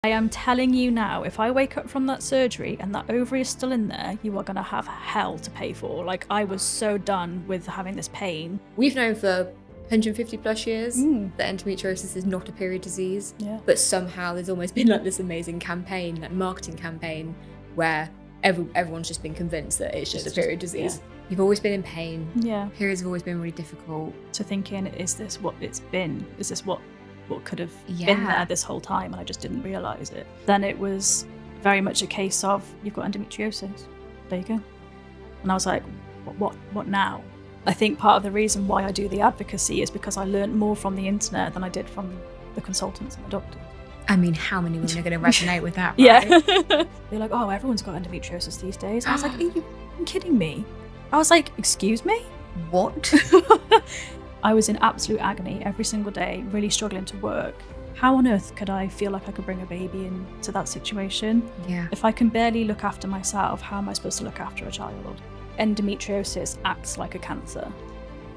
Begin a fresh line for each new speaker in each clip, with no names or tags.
I am telling you now, if I wake up from that surgery and that ovary is still in there, you are going to have hell to pay for. Like, I was so done with having this pain.
We've known for 150 plus years that endometriosis is not a period disease, but somehow there's almost been like this amazing campaign, like marketing campaign, where everyone's just been convinced that it's just a period disease. Yeah. You've always been in pain.
Yeah.
Periods have always been really difficult.
So thinking, is this what it's been? Is this what could have been there this whole time, and I just didn't realise it? Then it was very much a case of, you've got endometriosis. There you go. And I was like, what now? I think part of the reason why I do the advocacy is because I learned more from the internet than I did from the consultants and the doctors.
I mean, how many women are going to resonate with that, right?
Yeah. They're like, oh, everyone's got endometriosis these days. I was like, are you kidding me? I was like, excuse me?
What?
I was in absolute agony every single day, really struggling to work. How on earth could I feel like I could bring a baby into that situation?
Yeah.
If I can barely look after myself, how am I supposed to look after a child? Endometriosis acts like a cancer.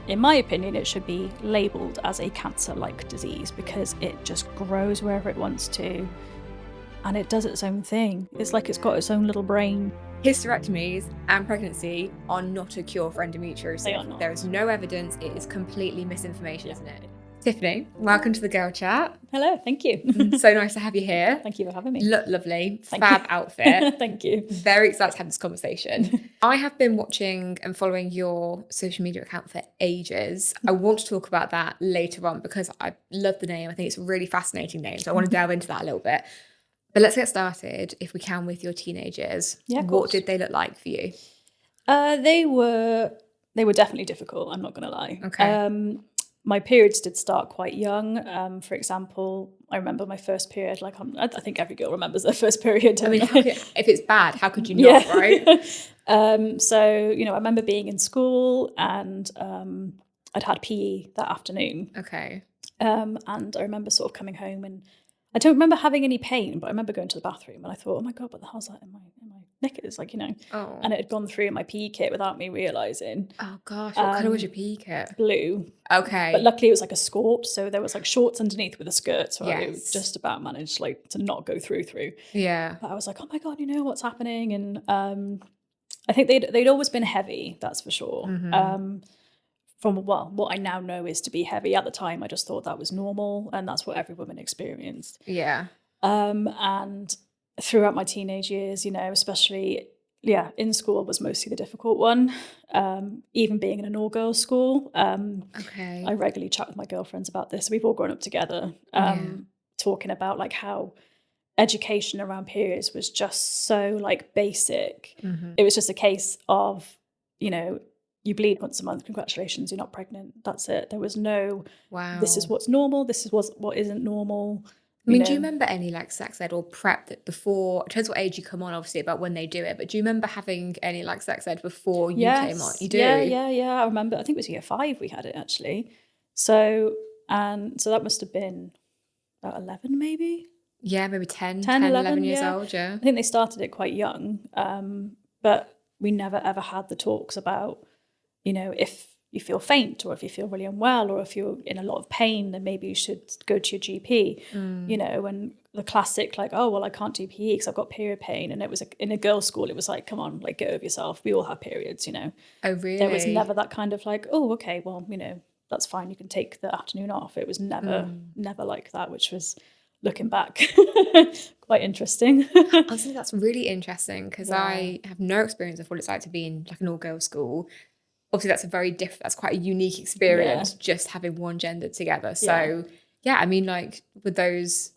In my opinion, it should be labelled as a cancer-like disease because it just grows wherever it wants to, and it does its own thing. It's like it's got its own little brain.
Hysterectomies and pregnancy are not a cure for endometriosis.
They are not.
There is no evidence. It is completely misinformation, isn't it? Tiffany, welcome to the Girl Chat.
Hello, thank you.
So nice to have you here.
Thank you for having me.
Look lovely. Fab outfit.
Thank you.
Very excited to have this conversation. I have been watching and following your social media account for ages. I want to talk about that later on because I love the name. I think it's a really fascinating name. So I want to delve into that a little bit. But let's get started, if we can, with your teenagers.
Yeah, of
what
course.
did they look like for you?
They were definitely difficult, I'm not going to lie.
Okay.
My periods did start quite young. For example, I remember my first period, like I think every girl remembers their first period.
I mean, if it's bad, how could you not, right?
So, I remember being in school and I'd had PE that afternoon.
Okay.
And I remember sort of coming home, and I don't remember having any pain, but I remember going to the bathroom and I thought, oh my God, what the hell's that in my knickers? Like,
Oh.
And it had gone through my PE kit without me realising.
Oh gosh, what colour was your PE kit?
Blue.
Okay.
But luckily it was like a skort, so there was like shorts underneath with a skirt, so I just about managed like to not go through.
Yeah.
But I was like, oh my God, what's happening? And I think they'd always been heavy, that's for sure.
Mm-hmm.
From what I now know is to be heavy. At the time, I just thought that was normal, and that's what every woman experienced.
Yeah.
And throughout my teenage years, especially in school was mostly the difficult one. Even being in an all-girls school,
okay.
I regularly chat with my girlfriends about this. We've all grown up together, talking about like how education around periods was just so like basic.
Mm-hmm.
It was just a case of, you bleed once a month, congratulations, you're not pregnant. That's it. There was no, this is what's normal, this is what isn't normal.
I mean, do you remember any like sex ed or prep that before, it depends what age you come on, obviously, about when they do it, but do you remember having any like sex ed before you came on? You do?
Yeah. I remember, I think it was year 5 we had it actually. So that must have been about 11 maybe?
Yeah, maybe 10, 11 years old, yeah.
I think they started it quite young, but we never ever had the talks about, if you feel faint or if you feel really unwell or if you're in a lot of pain, then maybe you should go to your GP, and the classic like, oh, well, I can't do PE because I've got period pain. And it was in a girls' school, it was like, come on, like get over yourself. We all have periods,
Oh, really?
There was never that kind of like, oh, okay, well, that's fine. You can take the afternoon off. It was never like that, which was, looking back, quite interesting.
I think that's really interesting because I have no experience of what it's like to be in like an all-girls school. Obviously, that's that's quite a unique experience, just having one gender together. So, I mean, like, were those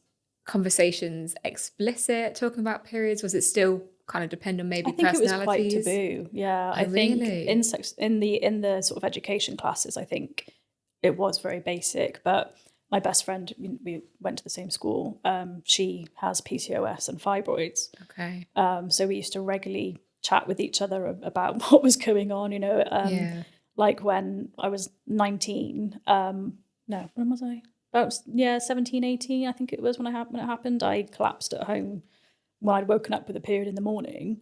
conversations explicit, talking about periods? Was it still kind of depend on maybe personalities?
I think it was quite taboo. Yeah, I think in the sort of education classes, I think it was very basic. But my best friend, we went to the same school. She has PCOS and fibroids.
Okay.
So we used to regularly chat with each other about what was going on, like when I was 19, when was I? About 17, 18, I think it was when it happened. I collapsed at home when I'd woken up with a period in the morning.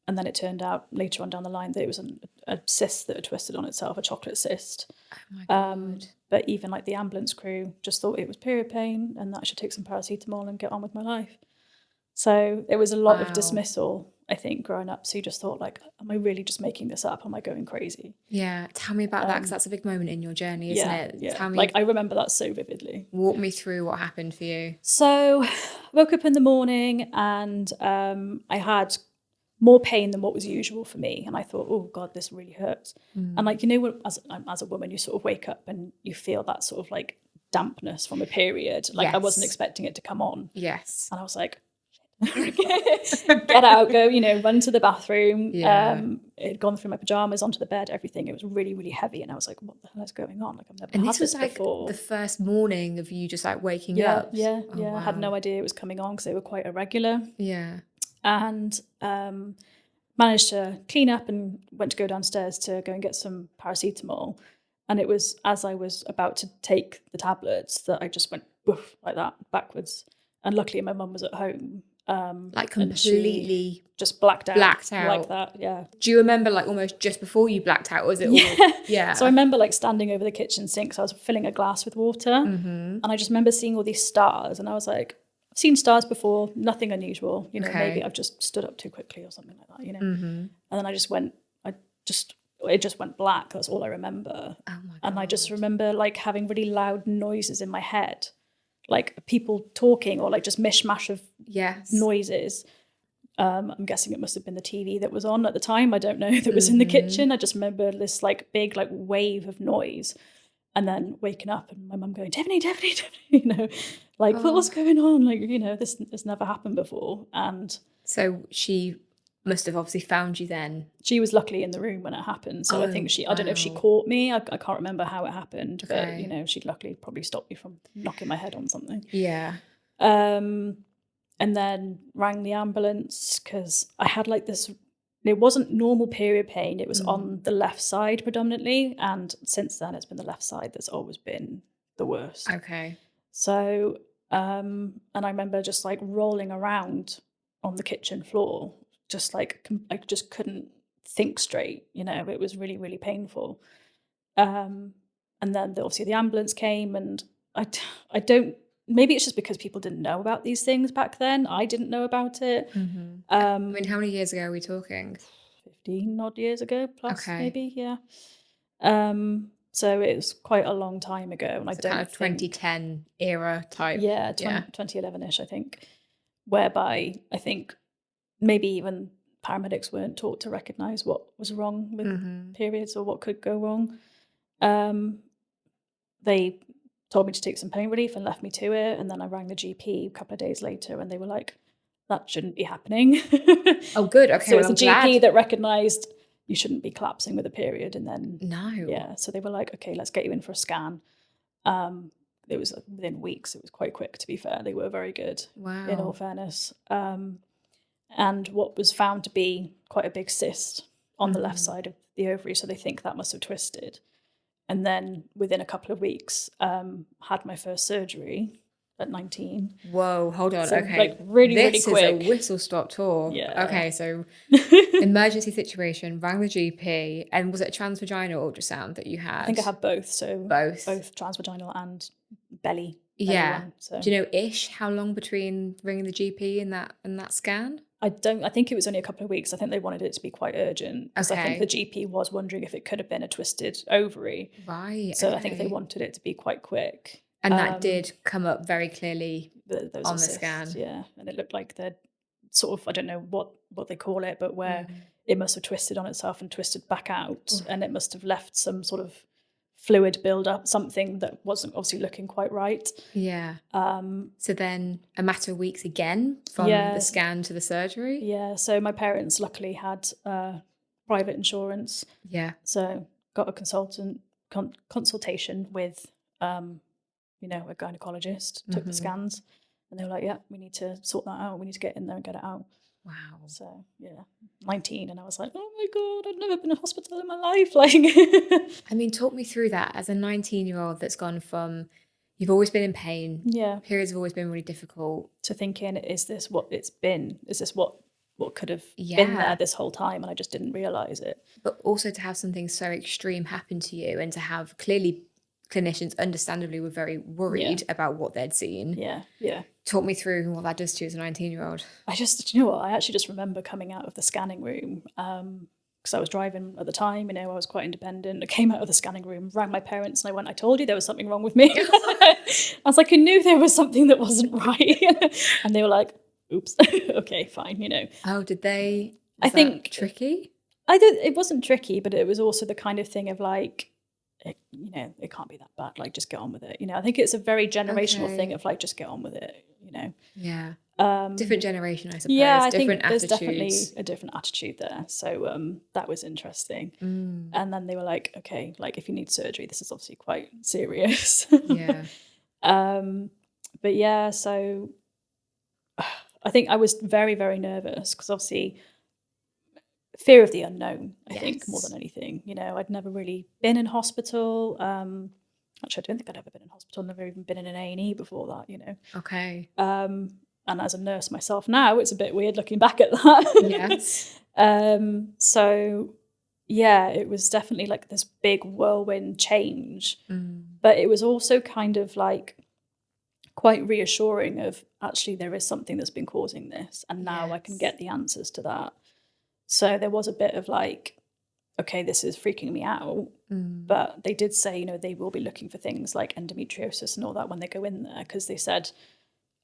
And then it turned out later on down the line that it was a cyst that had twisted on itself, a chocolate cyst.
Oh my God.
But even like the ambulance crew just thought it was period pain and that I should take some paracetamol and get on with my life. So there was a lot of dismissal, I think, growing up. So you just thought, like, am I really just making this up? Am I going crazy?
Yeah. Tell me about that, because that's a big moment in your journey, isn't it?
Yeah.
Tell me,
like, I remember that so vividly.
Walk me through what happened for you.
So woke up in the morning and I had more pain than what was usual for me. And I thought, oh, God, this really hurts. And like, you know, as a woman, you sort of wake up and you feel that sort of like dampness from a period. Like I wasn't expecting it to come on.
Yes.
And I was like, get out, go, run to the bathroom. It had gone through my pajamas onto the bed, everything. It was really, really heavy. And I was like, what the hell is going on? Like I've never had this like before.
The first morning of you just like waking up.
Yeah. Wow. I had no idea it was coming on because they were quite irregular.
Yeah.
And managed to clean up and went to go downstairs to go and get some paracetamol. And it was as I was about to take the tablets that I just went woof like that backwards. And luckily my mum was at home.
Like completely
just blacked out like that. Yeah.
Do you remember like almost just before you blacked out? Or was it all? Yeah.
So I remember like standing over the kitchen sink. So I was filling a glass with water, and I just remember seeing all these stars, and I was like, I've seen stars before, nothing unusual. Maybe I've just stood up too quickly or something like that. And then it just went black. That's all I remember. Oh my God. And I just remember like having really loud noises in my head. Like people talking or like just mishmash of noises. I'm guessing it must have been the TV that was on at the time. I don't know that was in the kitchen. I just remember this like big like wave of noise, and then waking up and my mum going, Tiffany, like what's going on? Like this has never happened before. And
so she must have obviously found you then.
She was luckily in the room when it happened. So I think I don't know if she caught me. I can't remember how it happened, but she'd luckily probably stopped me from knocking my head on something.
Yeah.
And then rang the ambulance because I had like this, it wasn't normal period pain. It was on the left side predominantly. And since then it's been the left side that's always been the worst.
Okay.
So, and I remember just like rolling around on the kitchen floor, just like I just couldn't think straight. It was really, really painful. And then obviously the ambulance came, and I don't. Maybe it's just because people didn't know about these things back then. I didn't know about it.
I mean, how many years ago are we talking?
15 odd years ago plus, maybe. Yeah. So it was quite a long time ago, and I don't
kind of 2010 era type.
Yeah, 2011ish, I think. Whereby I think maybe even paramedics weren't taught to recognize what was wrong with periods or what could go wrong. They told me to take some pain relief and left me to it. And then I rang the GP a couple of days later, and they were like, that shouldn't be happening.
Oh, good. Okay.
So it's the GP that recognized you shouldn't be collapsing with a period. And then, so they were like, okay, let's get you in for a scan. It was within weeks. It was quite quick, to be fair. They were very good, in all fairness. And what was found to be quite a big cyst on the left side of the ovary. So they think that must have twisted. And then within a couple of weeks, had my first surgery at 19.
Whoa, hold on.
So,
okay.
Like really,
this
really quick.
This is a whistle-stop tour.
Yeah.
Okay, so emergency situation, rang the GP, and was it a transvaginal ultrasound that you had?
I think I had both. So
both
transvaginal and belly.
Yeah.
One, so.
Do you know ish how long between ringing the GP and that scan?
I think it was only a couple of weeks. I think they wanted it to be quite urgent because I think the GP was wondering if it could have been a twisted ovary.
Right.
So I think they wanted it to be quite quick.
And that did come up very clearly on the scan.
Yeah. And it looked like they'd sort of, I don't know what they call it, but where it must have twisted on itself and twisted back out. And it must have left some sort of fluid build up, something that wasn't obviously looking quite right.
Yeah. So then a matter of weeks again from the scan to the surgery?
Yeah. So my parents luckily had private insurance.
Yeah.
So got a consultation with a gynecologist, took the scans, and they were like, yeah, we need to sort that out. We need to get in there and get it out.
Wow.
So, 19. And I was like, oh my God, I've never been in hospital in my life. Like,
I mean, talk me through that as a 19-year-old that's gone from, you've always been in pain.
Yeah.
Periods have always been really difficult.
To thinking, is this what it's been? Is this what could have been there this whole time? And I just didn't realize it.
But also to have something so extreme happen to you and to have clearly clinicians understandably were very worried about what they'd seen.
Yeah.
Talk me through what that does to you as a 19-year-old.
You know what? I actually just remember coming out of the scanning room because I was driving at the time. You know, I was quite independent. I came out of the scanning room, rang my parents, and I went, "I told you there was something wrong with me." I was like, I knew there was something that wasn't right, and they were like, "Oops, okay, fine." You know.
Oh, did they?
I think
tricky.
It wasn't tricky, but it was also the kind of thing of like, you know, it can't be that bad. Like, just get on with it. You know, I think it's a very generational thing of like, just get on with it. You know.
Yeah. Different generation, I suppose.
Yeah, I
different
think there's
attitudes.
definitely a different attitude there. So that was interesting. And then they were like, okay, like if you need surgery, this is obviously quite serious.
Yeah.
But yeah, so I think I was very, very nervous because obviously fear of the unknown, I think, more than anything. You know, I'd never really been in hospital. Actually, I don't think I'd ever been in hospital. Never even been in an A&E before that, you know.
Okay.
And as a nurse myself now, it's a bit weird looking back at that.
Yes.
So, yeah, it was definitely like this big whirlwind change. But it was also kind of like quite reassuring of actually there is something that's been causing this. And now I can get the answers to that. So there was a bit of like, okay, this is freaking me out. But they did say, you know, they will be looking for things like endometriosis and all that when they go in there, because they said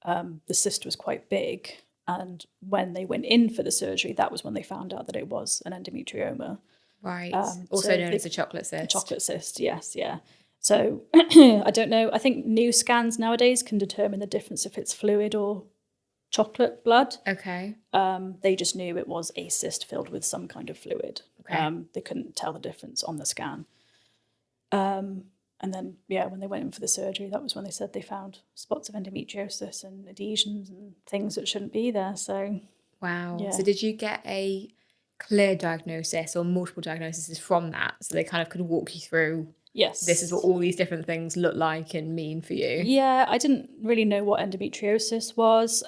the cyst was quite big. And when they went in for the surgery, that was when they found out that it was an endometrioma.
Right. Also known as a chocolate cyst.
Chocolate cyst, yes, yeah. So I don't know. I think new scans nowadays can determine the difference if it's fluid or chocolate blood.
Okay.
They just knew it was a cyst filled with some kind of fluid. Okay. They couldn't tell the difference on the scan. And then, yeah, when they went in for the surgery, that was when they said they found spots of endometriosis and adhesions and things that shouldn't be there. So,
wow. Yeah. So did you get a clear diagnosis or multiple diagnoses from that? So they kind of could walk you through,
yes,
this is what all these different things look like and mean for you?
Yeah, I didn't really know what endometriosis was.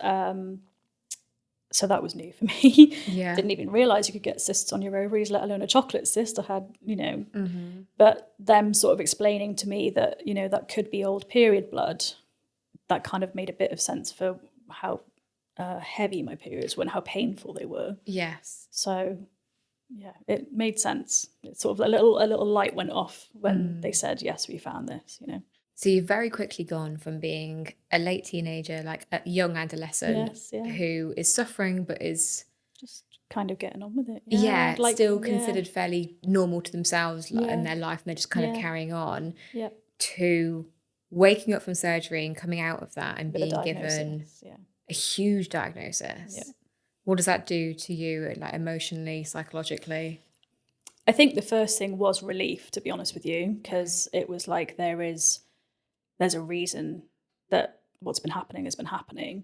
So that was new for me. Yeah. Didn't even realise you could get cysts on your ovaries, let alone a chocolate cyst. I had, you know, but them sort of explaining to me that, you know, that could be old period blood, that kind of made a bit of sense for how heavy my periods were and how painful they were. Yes. So, yeah, it made sense. It's sort of a little light went off when they said, yes, we found this, you know.
So you've very quickly gone from being a late teenager, like a young adolescent, who is suffering but is
just kind of getting on with it.
Yeah, like, still considered fairly normal to themselves in their life, and they're just kind of carrying on. Yeah. To waking up from surgery and coming out of that and being given a huge diagnosis. Yeah. What does that do to you, like emotionally, psychologically?
I think the first thing was relief, to be honest with you, because it was like there's a reason that what's been happening has been happening.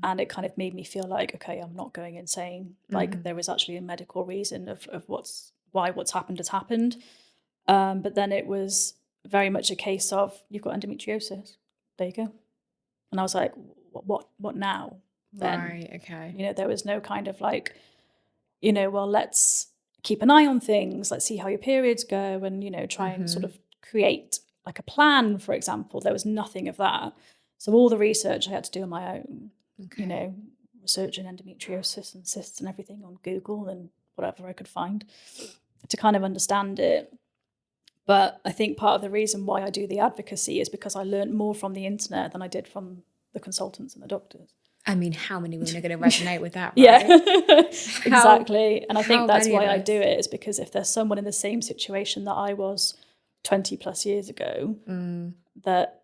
And it kind of made me feel like, okay, I'm not going insane. Like there was actually a medical reason of why what's happened has happened. But then it was very much a case of, you've got endometriosis. There you go. And I was like, what now? Then?
Right, okay.
You know, there was no kind of like, you know, well, let's keep an eye on things. Let's see how your periods go and, you know, try and sort of create like a plan, for example. There was nothing of that. So all the research I had to do on my own, you know, researching endometriosis and cysts and everything on Google and whatever I could find to kind of understand it. But I think part of the reason why I do the advocacy is because I learned more from the internet than I did from the consultants and the doctors.
I mean, how many women are going to resonate with that, right?
Yeah, exactly. And I think that's why I do it, is because if there's someone in the same situation that I was 20 plus years ago, that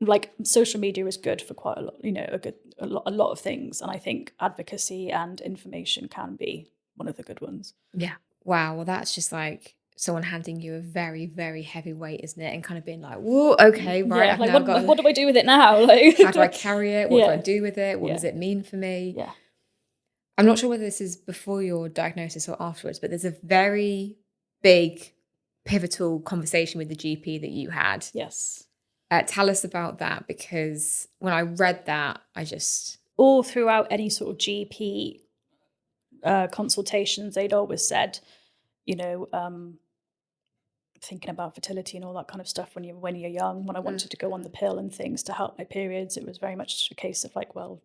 like social media is good for quite a lot, you know, a lot of things. And I think advocacy and information can be one of the good ones.
Yeah. Wow. Well, that's just like someone handing you a very, very heavy weight, isn't it? And kind of being like, whoa, okay, right.
Yeah, like what do I do with it now? Like,
how do I carry it? What do I do with it? What does it mean for me?
Yeah.
I'm not sure whether this is before your diagnosis or afterwards, but there's a very big pivotal conversation with the GP that you had.
Yes.
Tell us about that, because when I read that, I just...
All throughout any sort of GP consultations, they'd always said, you know, thinking about fertility and all that kind of stuff when you're young. When I wanted to go on the pill and things to help my periods, it was very much a case of like, well,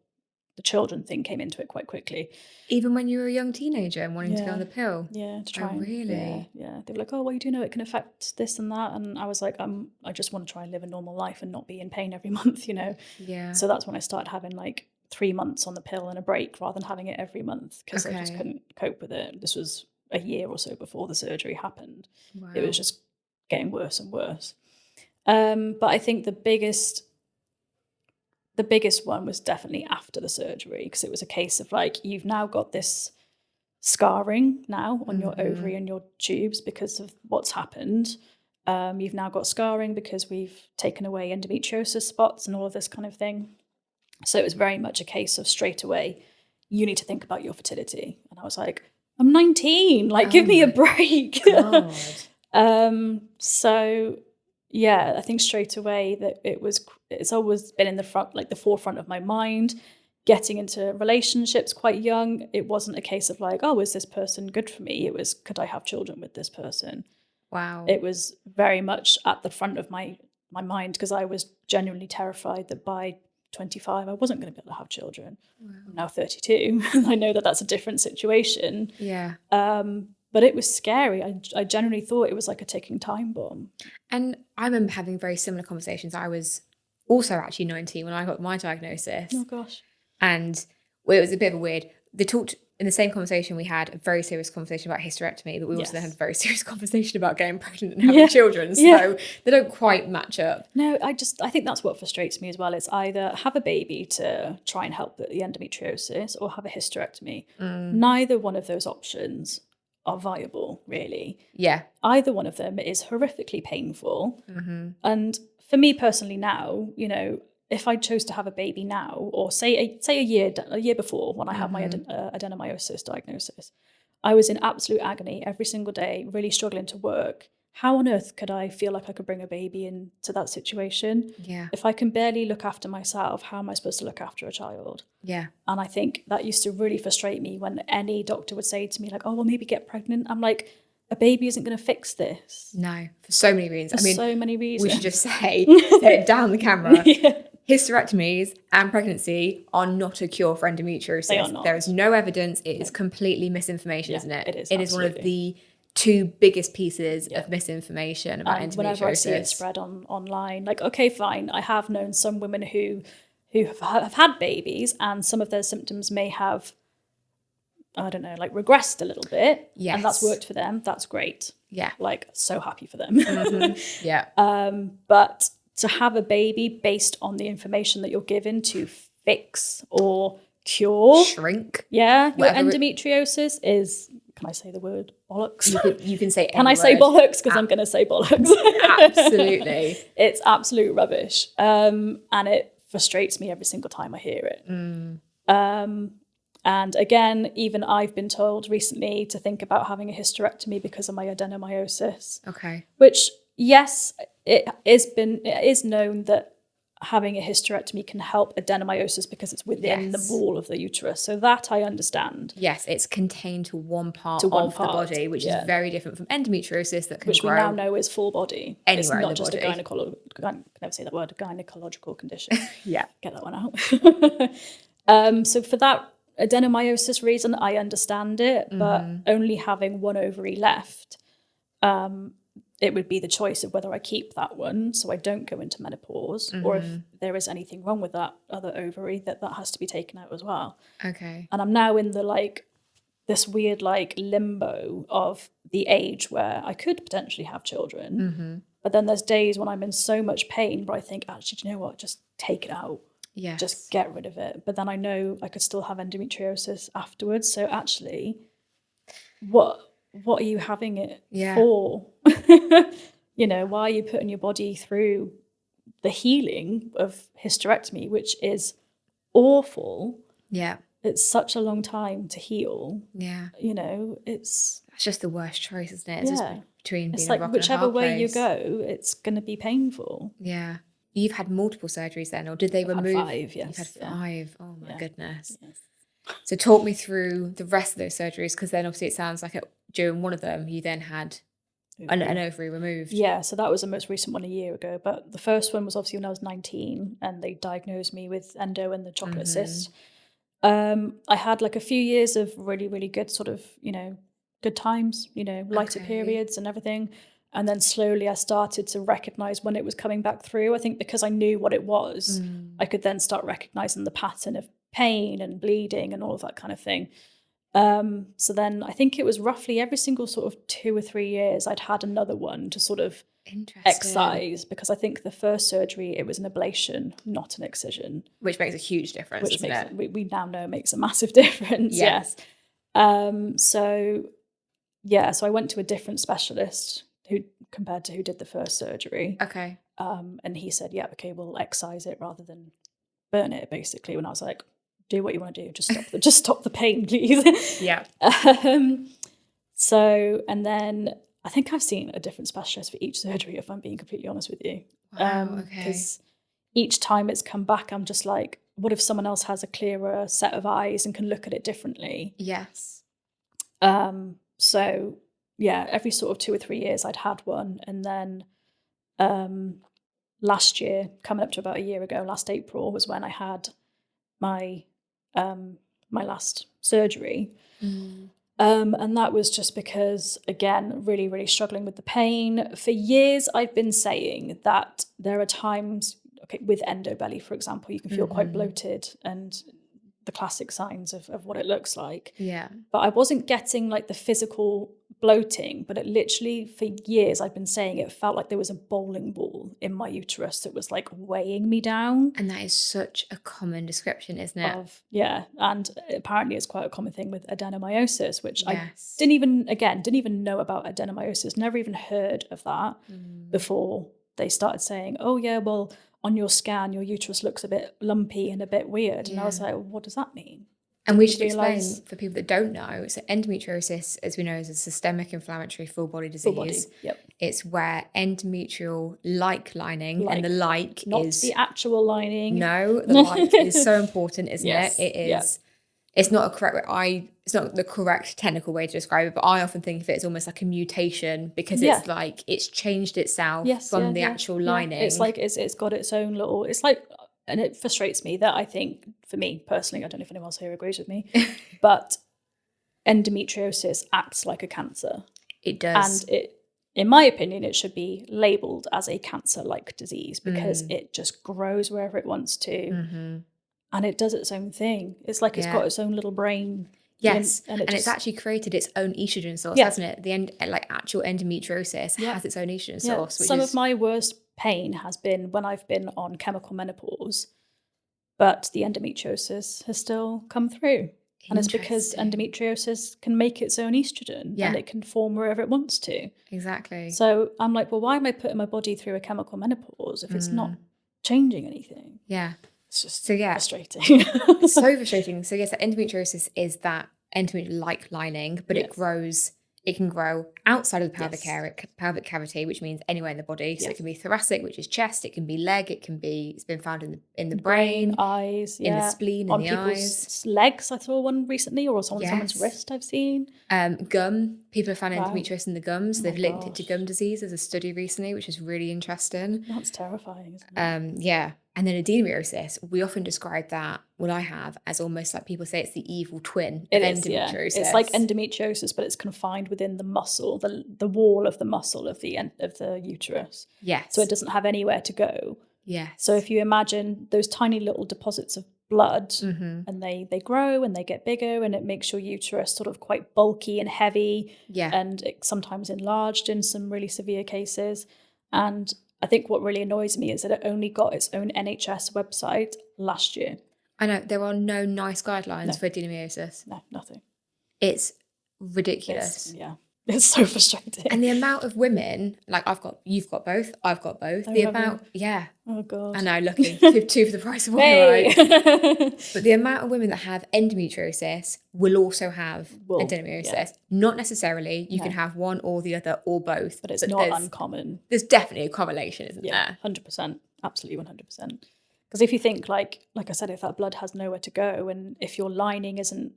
the children thing came into it quite quickly.
Even when you were a young teenager and wanting to go on the pill?
Yeah, to try
Oh, really?
Yeah. They were like, oh, well, you do know it can affect this and that. And I was like, I just want to try and live a normal life and not be in pain every month,
Yeah.
So that's when I started having like 3 months on the pill and a break rather than having it every month because I just couldn't cope with it. This was a year or so before the surgery happened.
Wow.
It was just getting worse and worse. But I think the biggest one was definitely after the surgery, because it was a case of like, you've now got this scarring now on your ovary and your tubes because of what's happened. You've now got scarring because we've taken away endometriosis spots and all of this kind of thing. So it was very much a case of straight away, you need to think about your fertility. And I was like, I'm 19, like, give me a break. So yeah, I think straight away that it's always been in the front, like the forefront of my mind. Getting into relationships quite young, it wasn't a case of like, oh, is this person good for me? It was, could I have children with this person?
Wow.
It was very much at the front of my mind, because I was genuinely terrified that by 25 I wasn't going to be able to have children. Wow. I'm now 32 and I know that that's a different situation.
Yeah.
But it was scary. I genuinely thought it was like a ticking time bomb.
And I remember having very similar conversations. I was also actually 19 when I got my diagnosis.
Oh gosh.
And it was a bit of a weird, they talked in the same conversation, we had a very serious conversation about hysterectomy, but we also then had a very serious conversation about getting pregnant and having children. So they don't quite match up.
No, I think that's what frustrates me as well. It's either have a baby to try and help the endometriosis or have a hysterectomy. Neither one of those options are viable, really. Yeah. Either one of them is horrifically painful. And for me personally now, if I chose to have a baby now, or say a year before when I had my adenomyosis diagnosis, I was in absolute agony every single day, really struggling to work. How on earth could I feel like I could bring a baby into that situation?
Yeah.
If I can barely look after myself, how am I supposed to look after a child? Yeah. And I think that used to really frustrate me when any doctor would say to me like, oh, well, maybe get pregnant. I'm like, a baby isn't going to fix this.
No, for so many reasons.
So many reasons.
We should just say it down the camera. Hysterectomies and pregnancy are not a cure for endometriosis.
They are not.
There is no evidence. It is completely misinformation, isn't it?
It is.
It is one of the two biggest pieces of misinformation about endometriosis. Whenever I see it
spread online, like, okay, fine. I have known some women who have had babies and some of their symptoms may have, I don't know, like regressed a little bit. Yes. And that's worked for them. That's great. Yeah. Like, so happy for them. Yeah. But to have a baby based on the information that you're given to fix or cure,
shrink,
your endometriosis is, can I say the word bollocks?
You can say any
Can I say bollocks? Because I'm going to say bollocks.
Absolutely.
It's absolute rubbish. And it frustrates me every single time I hear it. And again, even I've been told recently to think about having a hysterectomy because of my adenomyosis. Okay. Which, yes, it is known that having a hysterectomy can help adenomyosis because it's within the wall of the uterus. So that I understand.
Yes, it's contained to one part of the body, which is very different from endometriosis that can
which
grow.
We now know is full body.
Anywhere
it's
in
not
the
just
body.
I can never say that word, a gynecological condition.
Yeah.
Get that one out. So for that adenomyosis reason, I understand it, but only having one ovary left, it would be the choice of whether I keep that one so I don't go into menopause, or if there is anything wrong with that other ovary, that has to be taken out as well. Okay. And I'm now in the this weird limbo of the age where I could potentially have children, but then there's days when I'm in so much pain where I think, actually, do you know what? Just take it out. Yeah. Just get rid of it. But then I know I could still have endometriosis afterwards. So actually, what are you having it for? Why are you putting your body through the healing of hysterectomy, which is awful? Yeah. It's such a long time to heal. Yeah. It's
just the worst choice, isn't it? It's just between being
it's
a rock and a hard
whichever way
place.
you go, it's going to be painful.
Yeah. You've had multiple surgeries then, or did they remove?
Had 5, yes.
You've had 5. Oh my goodness. Yes. So talk me through the rest of those surgeries, because then obviously it sounds like during one of them you then had an ovary removed.
Yeah, so that was the most recent one a year ago. But the first one was obviously when I was 19, and they diagnosed me with endo and the chocolate cyst. I had like a few years of really, really good sort of, good times, lighter periods and everything. And then slowly I started to recognize when it was coming back through. I think because I knew what it was, I could then start recognizing the pattern of pain and bleeding and all of that kind of thing. So then I think it was roughly every single sort of 2 or 3 years I'd had another one to sort of excise, because I think the first surgery, it was an ablation, not an excision.
Which makes a huge difference, doesn't it?
We now know makes a massive difference, yes. So I went to a different specialist compared to who did the first surgery.
Okay.
And he said, yeah, okay, we'll excise it rather than burn it, basically. When I was like, do what you want to do, just stop the pain, please.
Yeah.
So, and then I think I've seen a different specialist for each surgery, if I'm being completely honest with you.
Wow, okay.
Because each time it's come back, I'm just like, what if someone else has a clearer set of eyes and can look at it differently?
Yes.
So yeah, every sort of 2 or 3 years I'd had one. And then last year, coming up to about a year ago, last April was when I had my last surgery. And that was just because, again, really, really struggling with the pain. For years, I've been saying that there are times, with endobelly, for example, you can feel quite bloated and the classic signs of what it looks like.
Yeah.
But I wasn't getting like the physical bloating, but it literally, for years, I've been saying it felt like there was a bowling ball in my uterus that was like weighing me down.
And that is such a common description, isn't it?
And apparently it's quite a common thing with adenomyosis, which
yes.
I didn't even know about adenomyosis, never even heard of that before they started saying, oh yeah, well, on your scan, your uterus looks a bit lumpy and a bit weird. And I was like, well, what does that mean?
And we should explain for people that don't know. So endometriosis, as we know, is a systemic inflammatory full body disease.
Full body, yep.
It's where endometrial-like lining, and the like
not
is...
Not the actual lining.
No, the like is so important, isn't
yes.
it? It is... Yep. It's not it's not the correct technical way to describe it, but I often think of it as almost like a mutation, because it's like it's changed itself from the actual lining.
It's like it's got its own little... It's like... And it frustrates me that I think, for me personally, I don't know if anyone else here agrees with me, but endometriosis acts like a cancer.
It does.
And in my opinion, it should be labelled as a cancer-like disease, because it just grows wherever it wants to. And it does its own thing. It's like it's got its own little brain.
Yes, and it's actually created its own estrogen source, hasn't it? Actual endometriosis has its own estrogen source.
Some of my worst pain has been when I've been on chemical menopause, but the endometriosis has still come through. And it's because endometriosis can make its own estrogen and it can form wherever it wants to.
Exactly.
So I'm like, well, why am I putting my body through a chemical menopause if it's not changing anything?
Yeah.
It's just
frustrating. It's so frustrating. So yes, endometriosis is that endometrial-like lining, but it can grow outside of the pelvic cavity, which means anywhere in the body. So it can be thoracic, which is chest. It can be leg. It's been found in the brain,
eyes,
in the spleen, in the eyes.
Legs. I saw one recently, or someone's wrist I've seen.
Gum. People have found endometriosis in the gums. They've linked it to gum disease. There's a study recently, which is really interesting.
That's terrifying, isn't it?
Yeah. And then adenomyosis, we often describe that, I have, as almost like people say it's the evil twin of endometriosis.
It's like endometriosis, but it's confined within the muscle, the wall of the muscle of the uterus.
Yes.
So it doesn't have anywhere to go.
Yes.
So if you imagine those tiny little deposits of blood, and they grow and they get bigger, and it makes your uterus sort of quite bulky and heavy, and it sometimes enlarged in some really severe cases. And I think what really annoys me is that it only got its own NHS website last year.
I know, there are no nice guidelines for adenomyosis.
No, nothing.
It's ridiculous.
It's so frustrating.
And the amount of women, like you've got both, I've got both.
Oh God.
I know, lucky. two for the price of one, right? But the amount of women that have endometriosis will also have adenomyosis. Yeah. Not necessarily. You can have one or the other or both.
But it's not uncommon.
There's definitely a correlation, isn't there?
100%. Absolutely 100%. Because if you think, like I said, if that blood has nowhere to go, and if your lining isn't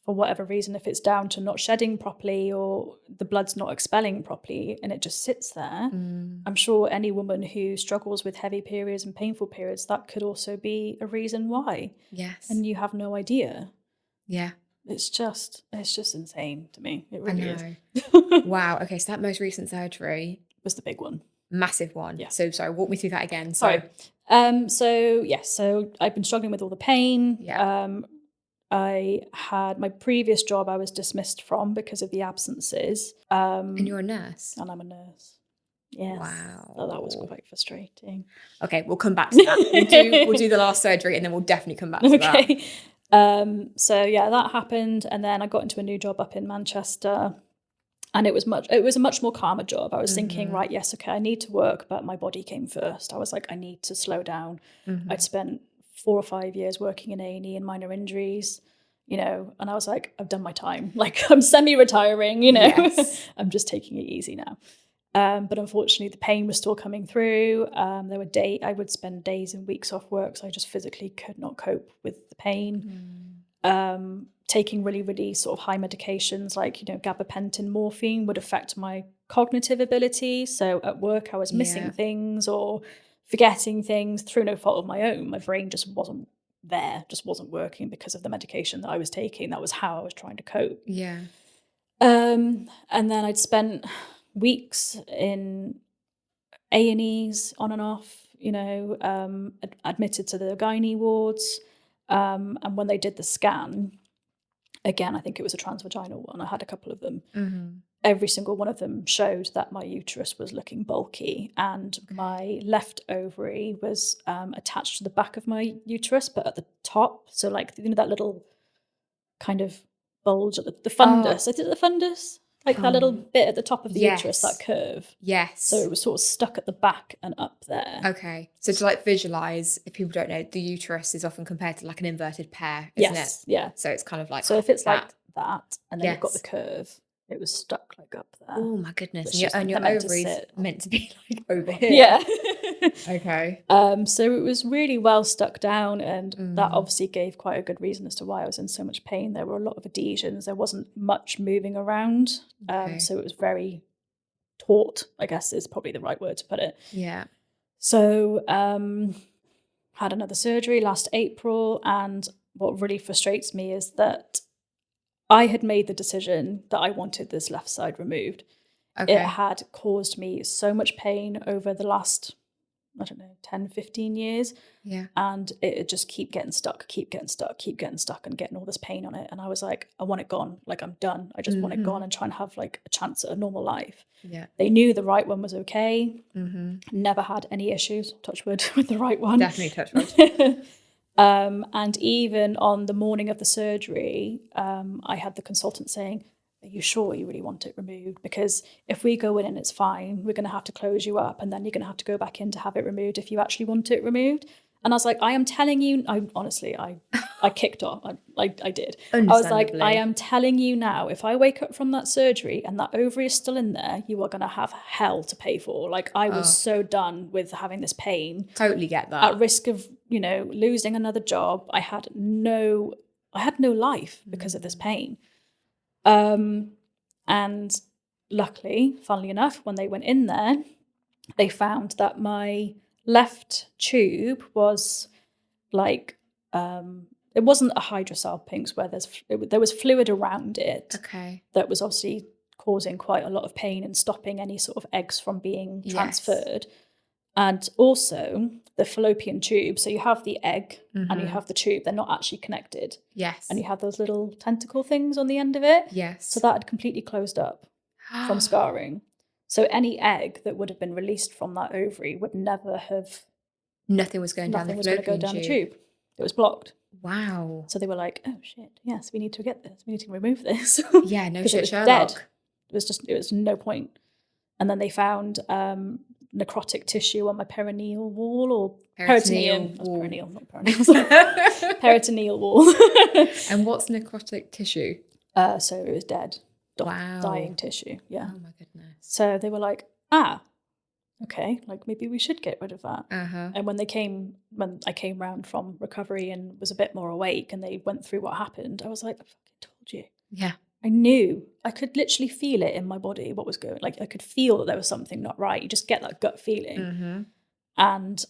for whatever reason, if it's down to not shedding properly or the blood's not expelling properly and it just sits there, I'm sure any woman who struggles with heavy periods and painful periods, that could also be a reason why.
Yes.
And you have no idea.
Yeah.
It's just insane to me. It really is.
Wow. Okay, so that most recent surgery
was the big one.
Massive one.
Yeah.
So sorry, walk me through that again.
So I've been struggling with all the pain.
Yeah.
I had my previous job I was dismissed from because of the absences.
And you're a nurse?
And I'm a nurse. Yes.
Wow.
So that was quite frustrating.
Okay, we'll come back to that. We'll do the last surgery and then we'll definitely come back to that.
So yeah, that happened, and then I got into a new job up in Manchester, and it was a much more calmer job. I was thinking, right, yes, okay, I need to work, but my body came first. I was like, I need to slow down. I'd spent 4 or 5 years working in A&E and minor injuries, you know, and I was like, I've done my time. Like, I'm semi-retiring, you know. Yes. I'm just taking it easy now. But unfortunately, the pain was still coming through. I would spend days and weeks off work, so I just physically could not cope with the pain. Taking really, really sort of high medications like, you know, gabapentin, morphine would affect my cognitive ability. So at work, I was missing things or forgetting things through no fault of my own. My brain just wasn't there, just wasn't working because of the medication that I was taking. That was how I was trying to cope.
Yeah.
And then I'd spent weeks in A&Es on and off, you know, admitted to the gynae wards. And when they did the scan, again, I think it was a transvaginal one. I had a couple of them. Every single one of them showed that my uterus was looking bulky, and my left ovary was attached to the back of my uterus, but at the top. So like, you know, that little kind of bulge at the fundus. I did the fundus. Like that little bit at the top of the uterus, that curve.
Yes.
So it was sort of stuck at the back and up there.
Okay. So to like visualize, if people don't know, the uterus is often compared to like an inverted pear, isn't it?
Yeah.
So it's kind of like
so if it's like that, and then you've got the curve, it was stuck like up there.
Oh my goodness.
And
your ovaries meant to be like over here.
Yeah.
Okay.
So it was really well stuck down, and that obviously gave quite a good reason as to why I was in so much pain. There were a lot of adhesions. There wasn't much moving around. So it was very taut, I guess is probably the right word to put it.
Yeah.
So had another surgery last April, and what really frustrates me is that I had made the decision that I wanted this left side removed. Okay. It had caused me so much pain over the last, 10, 15 years.
Yeah.
And it just keep getting stuck, and getting all this pain on it. And I was like, I want it gone. Like, I'm done. I just want it gone and try and have like a chance at a normal life.
Yeah.
They knew the right one was okay. Never had any issues, touch wood, with the right one.
Definitely touch wood.
And even on the morning of the surgery, I had the consultant saying, are you sure you really want it removed? Because if we go in and it's fine, we're going to have to close you up, and then you're going to have to go back in to have it removed if you actually want it removed. And I was like, I am telling you, I kicked off. I did. I was like, I am telling you now, if I wake up from that surgery and that ovary is still in there, you are going to have hell to pay for. Like, I was so done with having this pain.
Totally get that.
At risk of, you know, losing another job. I had no life because of this pain. And luckily, funnily enough, when they went in there, they found that my left tube was like, it wasn't a hydrosalpinx where there was fluid around it.
Okay.
That was obviously causing quite a lot of pain and stopping any sort of eggs from being transferred. And also the fallopian tube. So you have the egg and you have the tube. They're not actually connected.
Yes.
And you have those little tentacle things on the end of it.
Yes.
So that had completely closed up from scarring. So any egg that would have been released from that ovary would never have...
Nothing was going down the fallopian tube.
Nothing was going to go down the tube. It was blocked.
Wow.
So they were like, oh shit, yes, we need to get this. We need to remove this.
Yeah, no shit, Sherlock.
Dead. It was no point. And then they found necrotic tissue on my perineal wall, or peritoneum. Perineal, not perineal. Peritoneal wall.
And what's necrotic tissue?
So it was dead.
Wow.
Dying tissue. Yeah.
Oh my goodness.
So they were like, okay, like maybe we should get rid of that. And when I came round from recovery and was a bit more awake and they went through what happened, I was like, I fucking told told you.
Yeah.
I knew. I could literally feel it in my body, what was going, like I could feel that there was something not right. You just get that gut feeling. And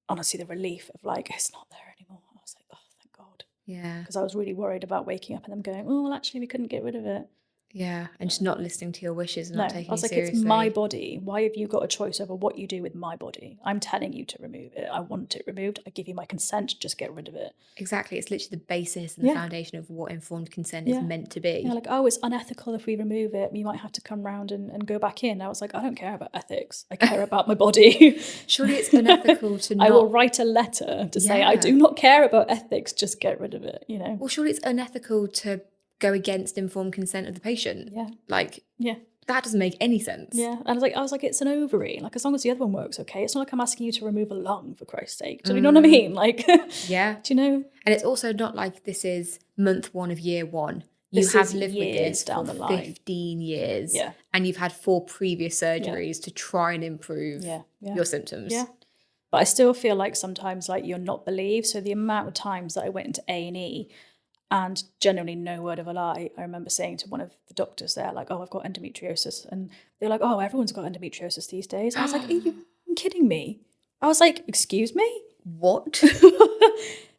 honestly, the relief of like, it's not there anymore. I was like, oh, thank God.
Yeah.
Because I was really worried about waking up and them going, oh, well, actually, we couldn't get rid of it.
Yeah, and just not listening to your wishes and not taking
I was
it
like,
seriously.
it's my body. Why have you got a choice over what you do with my body? I'm telling you to remove it. I want it removed. I give you my consent. Just get rid of it.
Exactly. It's literally the basis and the foundation of what informed consent is meant to be.
Yeah, like, oh, it's unethical if we remove it. You might have to come round and go back in. I was like, I don't care about ethics. I care about my body.
Surely it's unethical to not...
I will write a letter to say, I do not care about ethics. Just get rid of it, you know?
Well, surely it's unethical to go against informed consent of the patient.
Yeah.
Like, that doesn't make any sense.
Yeah. And I was like, it's an ovary. Like, as long as the other one works okay. It's not like I'm asking you to remove a lung, for Christ's sake. Do you know what I mean? Like,
yeah.
Do you know?
And it's also not like this is month 1 of year 1. You have lived with this down for the line. 15 years. Yeah. And you've had 4 previous surgeries to try and improve your symptoms.
Yeah. But I still feel like sometimes like you're not believed. So the amount of times that I went into A&E and genuinely no word of a lie, I remember saying to one of the doctors there, like, oh, I've got endometriosis. And they're like, oh, everyone's got endometriosis these days. I was like, are you kidding me? I was like, excuse me?
What?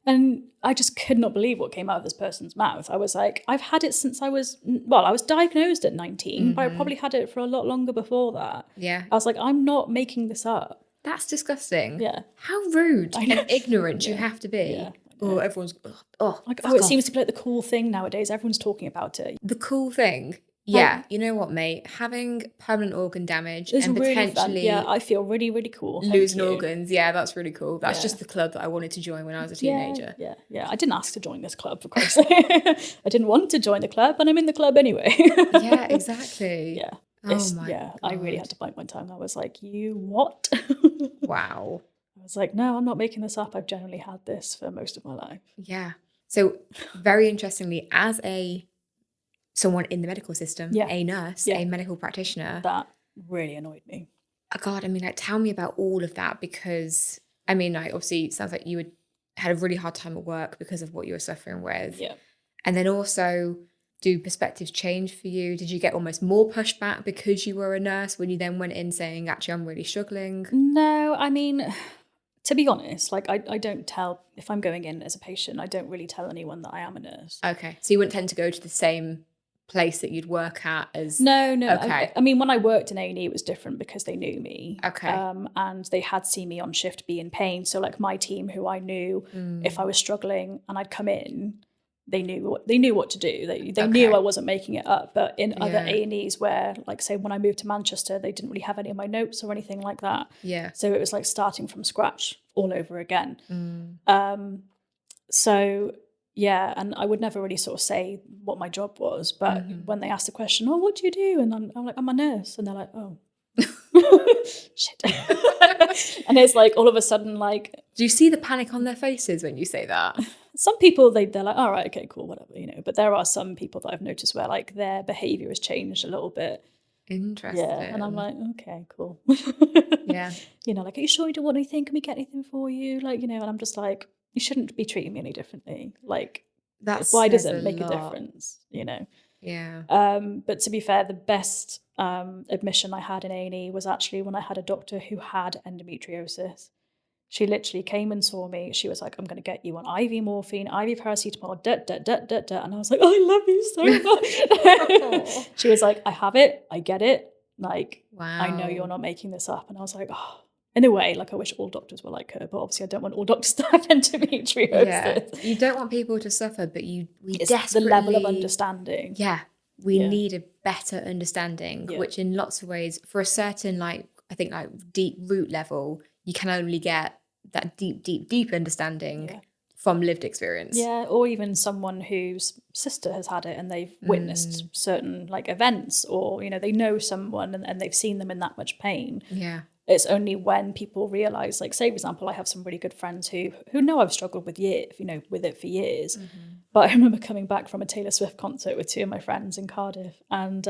And I just could not believe what came out of this person's mouth. I was like, I've had it since I was diagnosed at 19, but I probably had it for a lot longer before that.
Yeah.
I was like, I'm not making this up.
That's disgusting.
Yeah.
How rude and ignorant you have to be. Yeah. Oh, everyone's,
it seems to be like the cool thing nowadays. Everyone's talking about it.
The cool thing. Yeah, you know what, mate? Having permanent organ damage and
really
potentially...
Yeah, I feel really, really cool.
Losing organs. Yeah, that's really cool. That's just the club that I wanted to join when I was a teenager.
Yeah. I didn't ask to join this club, for Christ's sake. I didn't want to join the club, and I'm in the club anyway.
Yeah, exactly.
Yeah.
Oh my God.
I really had to bite my tongue. I was like, you what?
Wow.
I was like, no, I'm not making this up. I've generally had this for most of my life.
Yeah. So very interestingly, as someone in the medical system, a nurse, a medical practitioner.
That really annoyed me.
Oh God, I mean, like, tell me about all of that, because, I mean, like, obviously it sounds like you had a really hard time at work because of what you were suffering with.
Yeah.
And then also, do perspectives change for you? Did you get almost more pushback because you were a nurse when you then went in saying, actually, I'm really struggling?
No, I mean, to be honest, like I don't tell, if I'm going in as a patient, I don't really tell anyone that I am a nurse.
Okay. So you wouldn't tend to go to the same place that you'd work at as...
No.
Okay.
I mean, when I worked in A&E, it was different because they knew me.
Okay.
And they had seen me on shift be in pain. So like my team, who I knew, if I was struggling and I'd come in, they knew what to do. They knew I wasn't making it up. But in other A&Es where, like, say, when I moved to Manchester, they didn't really have any of my notes or anything like that.
Yeah.
So it was like starting from scratch all over again. So... yeah, and I would never really sort of say what my job was, but when they asked the question, oh, what do you do? And I'm like, I'm a nurse. And they're like, oh, shit. And it's like, all of a sudden, like...
Do you see the panic on their faces when you say that?
Some people, they're like, all right, okay, cool, whatever, you know. But there are some people that I've noticed where, like, their behaviour has changed a little bit.
Interesting.
Yeah, and I'm like, okay, cool.
Yeah.
You know, like, are you sure you don't want anything? Can we get anything for you? Like, you know, and I'm just like... you shouldn't be treating me any differently. Like, why does it make a difference? You know?
Yeah.
But to be fair, the best admission I had in A&E was actually when I had a doctor who had endometriosis. She literally came and saw me. She was like, I'm going to get you on IV morphine, IV paracetamol, And I was like, oh, I love you so much. She was like, I have it. I get it. Like, wow. I know you're not making this up. And I was like, oh. In a way, like, I wish all doctors were like her, but obviously I don't want all doctors to have endometriosis.
Yeah. You don't want people to suffer, but it's
desperately... the level of understanding.
Yeah. We need a better understanding, which in lots of ways, for a certain, like, I think, like, deep root level, you can only get that deep understanding from lived experience. Yeah,
or even someone whose sister has had it and they've witnessed certain, like, events, or, you know, they know someone and they've seen them in that much pain.
Yeah.
It's only when people realise, like, say, for example, I have some really good friends who know I've struggled with it for years. But I remember coming back from a Taylor Swift concert with 2 of my friends in Cardiff, and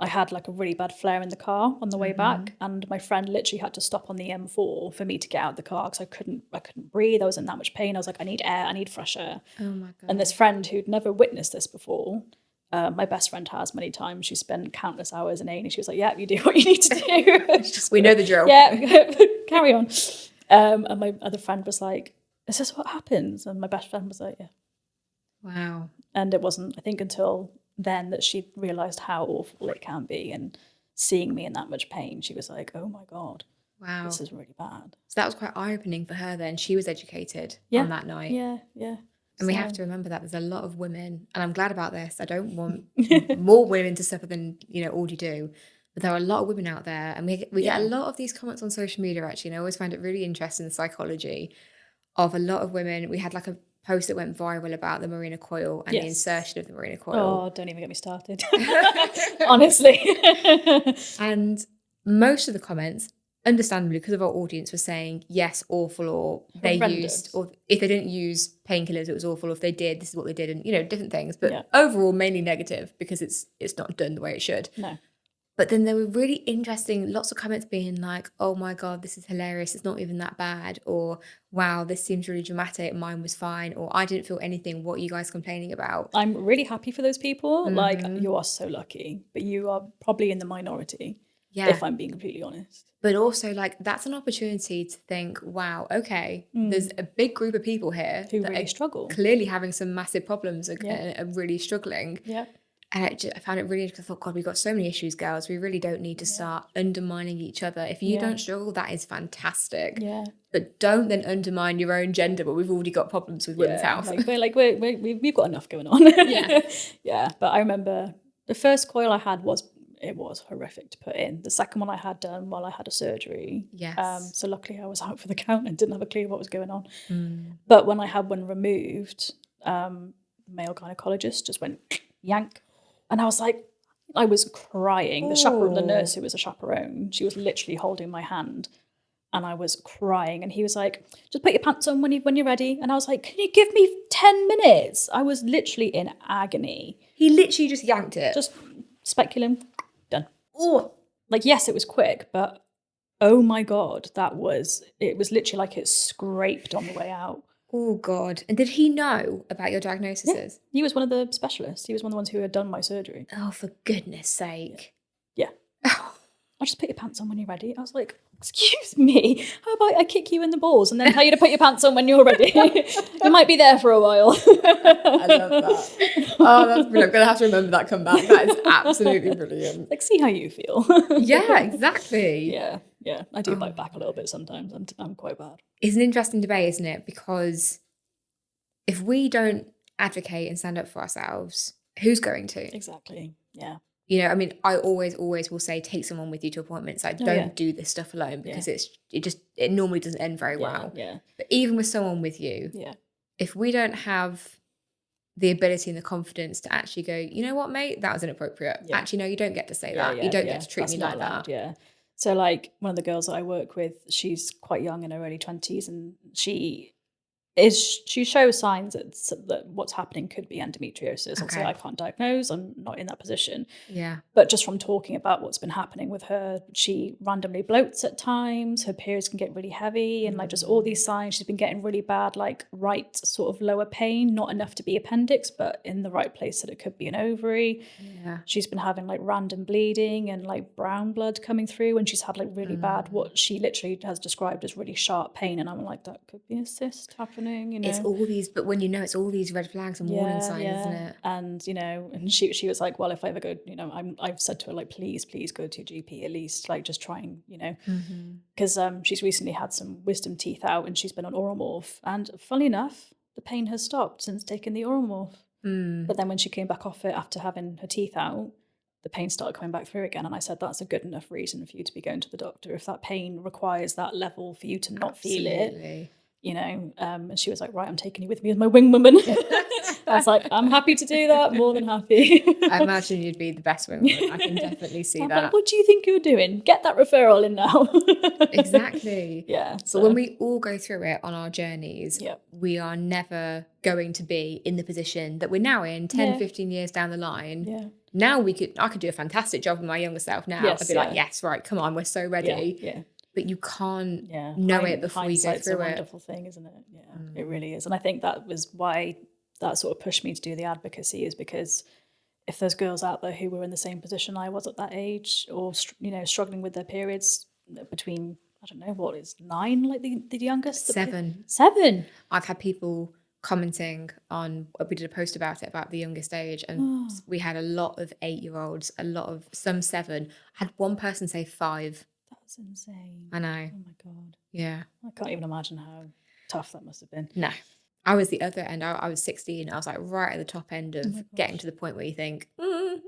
I had like a really bad flare in the car on the way back, and my friend literally had to stop on the M4 for me to get out of the car because I couldn't breathe. I was in that much pain. I was like, I need air, I need fresh air.
Oh my God.
And this friend who'd never witnessed this before, my best friend has many times. She spent countless hours in A&E. She was like, yeah, you do what you need to do.
We know the drill.
Yeah, carry on. And my other friend was like, is this what happens? And my best friend was like, yeah.
Wow.
And it wasn't, I think, until then that she realised how awful it can be. And seeing me in that much pain, she was like, oh my God,
wow,
this is really bad.
So that was quite eye-opening for her then. She was educated on that night.
Yeah.
And we have to remember that there's a lot of women, and I'm glad about this. I don't want more women to suffer than, already do. But there are a lot of women out there, and we get a lot of these comments on social media, actually. And I always find it really interesting, the psychology of a lot of women. We had like a post that went viral about the Marina coil and the insertion of the Marina coil.
Oh, don't even get me started. Honestly.
And most of the comments, understandably, because of our audience, were saying yes, awful, or they used, or if they didn't use painkillers, it was awful, or if they did, this is what they did, and different things. But overall, mainly negative, because it's not done the way it should.
No.
But then there were really interesting, lots of comments being like, oh my God, this is hilarious, it's not even that bad, or wow, this seems really dramatic, mine was fine, or I didn't feel anything, what are you guys complaining about?
I'm really happy for those people. Like, you are so lucky, but you are probably in the minority, if I'm being completely honest.
But also, like, that's an opportunity to think, wow, okay, there's a big group of people here
who really struggle,
clearly having some massive problems and are really struggling.
Yeah.
And I found it really interesting. I thought, God, we've got so many issues, girls. We really don't need to start undermining each other. If you don't struggle, that is fantastic.
Yeah.
But don't then undermine your own gender, but we've already got problems with women's health.
We've got enough going on. Yeah. But I remember the first coil I had was horrific to put in. The second one I had done while I had a surgery.
Yes.
So luckily I was out for the count and didn't have a clue what was going on. But when I had one removed, male gynecologist just went yank. And I was like, I was crying. The nurse who was a chaperone, she was literally holding my hand, and I was crying. And he was like, just put your pants on when you're ready. And I was like, can you give me 10 minutes? I was literally in agony.
He literally just yanked it.
Just speculum, done.
Oh,
like, yes, it was quick, but oh my God, it was literally like it scraped on the way out.
Oh, God. And did he know about your diagnoses?
Yeah. He was one of the specialists. He was one of the ones who had done my surgery.
Oh, for goodness sake.
Yeah. I'll just put your pants on when you're ready. I was like, excuse me, how about I kick you in the balls and then tell you to put your pants on when you're ready? You might be there for a while.
I love that. Oh, that's brilliant. I'm going to have to remember that comeback. That is absolutely brilliant.
Like, see how you feel.
Yeah, exactly.
Yeah. I do bite back a little bit sometimes. I'm quite bad.
It's an interesting debate, isn't it? Because if we don't advocate and stand up for ourselves, who's going to?
Exactly. Yeah.
I mean, I always will say, take someone with you to appointments. Like, don't do this stuff alone, because it normally doesn't end very well.
Yeah.
But even with someone with you, if we don't have the ability and the confidence to actually go, you know what, mate, that was inappropriate. Yeah. Actually, no, you don't get to say that. You don't get to treat me like that.
Yeah. So, like, one of the girls that I work with, she's quite young, in her early 20s, and she shows signs that what's happening could be endometriosis. Okay. Obviously, I can't diagnose. I'm not in that position.
Yeah.
But just from talking about what's been happening with her, she randomly bloats at times. Her periods can get really heavy, and like just all these signs. She's been getting really bad, like right sort of lower pain, not enough to be appendix, but in the right place that it could be an ovary.
Yeah.
She's been having like random bleeding and like brown blood coming through, and she's had like really bad, what she literally has described as really sharp pain. And I'm like, that could be a cyst happening.
It's all these, but when it's all these red flags and warning signs, isn't it?
And and she was like, well, if I ever go, I've said to her, like, please go to your GP at least, like just try and because she's recently had some wisdom teeth out, and she's been on Oromorph, and funnily enough, the pain has stopped since taking the Oromorph. But then when she came back off it after having her teeth out, the pain started coming back through again. And I said, that's a good enough reason for you to be going to the doctor. If that pain requires that level for you to not feel it, and she was like, right, I'm taking you with me as my wing woman. I was like, I'm happy to do that, more than happy.
I imagine you'd be the best wing woman. I can definitely see that.
Like, what do you think you're doing? Get that referral in now.
Exactly.
Yeah.
So when we all go through it on our journeys, we are never going to be in the position that we're now in 10, 15 years down the line Now I could do a fantastic job with my younger self now.
Yes,
I'd be like, yes, right, come on, we're so ready.
Yeah.
But you can't know it before you go through it.
Hindsight's a wonderful thing, isn't it? Yeah, it really is. And I think that was why that sort of pushed me to do the advocacy, is because if there's girls out there who were in the same position I was at that age, or struggling with their periods between, I don't know, what is 9, like the youngest?
7.
7.
I've had people commenting on, we did a post about it, about the youngest age, and we had a lot of 8-year-olds, some 7. I had one person say 5.
That's insane.
I know.
Oh my God.
Yeah.
I can't even imagine how tough that must have been.
No. I was the other end. I was 16. I was like right at the top end of getting to the point where you think,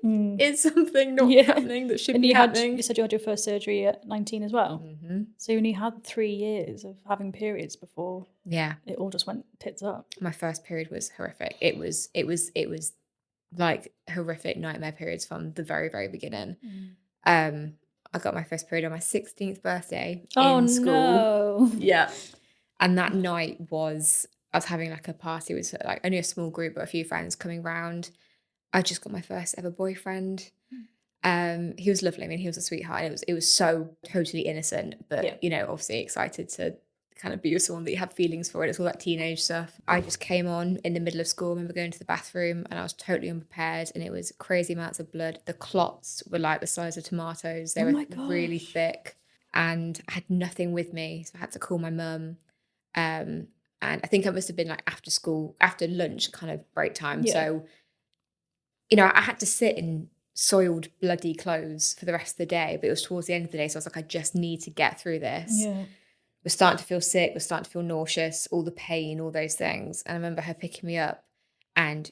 is something not happening that should be happening?
You said you had your first surgery at 19 as well. Mm-hmm. So you only had 3 years of having periods before it all just went tits up.
My first period was horrific. It was like horrific nightmare periods from the very, very beginning. I got my first period on my 16th birthday in school.
No.
Yeah. And that night I was having like a party with like only a small group, but a few friends coming round. I just got my first ever boyfriend. He was lovely. I mean, he was a sweetheart. It was so totally innocent, but obviously excited to kind of be with someone that you have feelings for. It's all that teenage stuff. I just came on in the middle of school. I remember going to the bathroom and I was totally unprepared, and it was crazy amounts of blood. The clots were like the size of tomatoes. They were really thick, and I had nothing with me, so I had to call my mum. And I think I must have been like after lunch kind of break time. So, I had to sit in soiled, bloody clothes for the rest of the day, but it was towards the end of the day. So I was like, I just need to get through this.
Yeah.
We're starting to feel sick. We're starting to feel nauseous, all the pain, all those things. And I remember her picking me up, and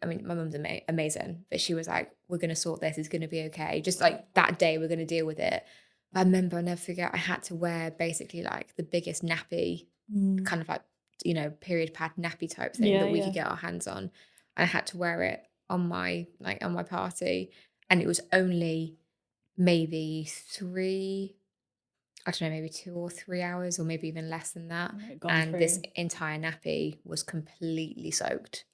my mum's amazing, but she was like, we're going to sort this. It's going to be okay. Just like that day, we're going to deal with it. But I remember, I'll never forget, I had to wear basically like the biggest nappy, kind of like, period pad nappy type thing that we could get our hands on. And I had to wear it on my party. And it was only maybe 2 or 3 hours, or maybe even less than that. And this entire nappy was completely soaked.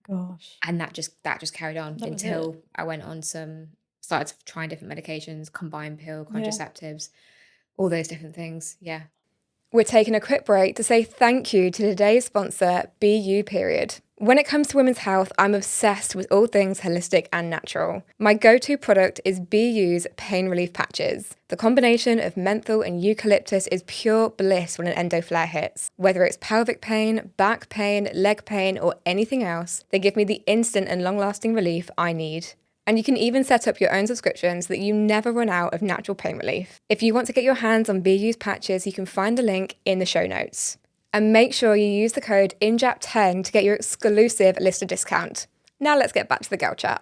Gosh.
And that just carried on until I went on started trying different medications, combined pill, contraceptives, all those different things. Yeah. We're taking a quick break to say thank you to today's sponsor, BU Period. When it comes to women's health, I'm obsessed with all things holistic and natural. My go-to product is BU's pain relief patches. The combination of menthol and eucalyptus is pure bliss when an endo flare hits. Whether it's pelvic pain, back pain, leg pain, or anything else, they give me the instant and long-lasting relief I need. And you can even set up your own subscription so that you never run out of natural pain relief. If you want to get your hands on BU's patches, you can find the link in the show notes. And make sure you use the code INJAP10 to get your exclusive listener discount. Now let's get back to the girl chat.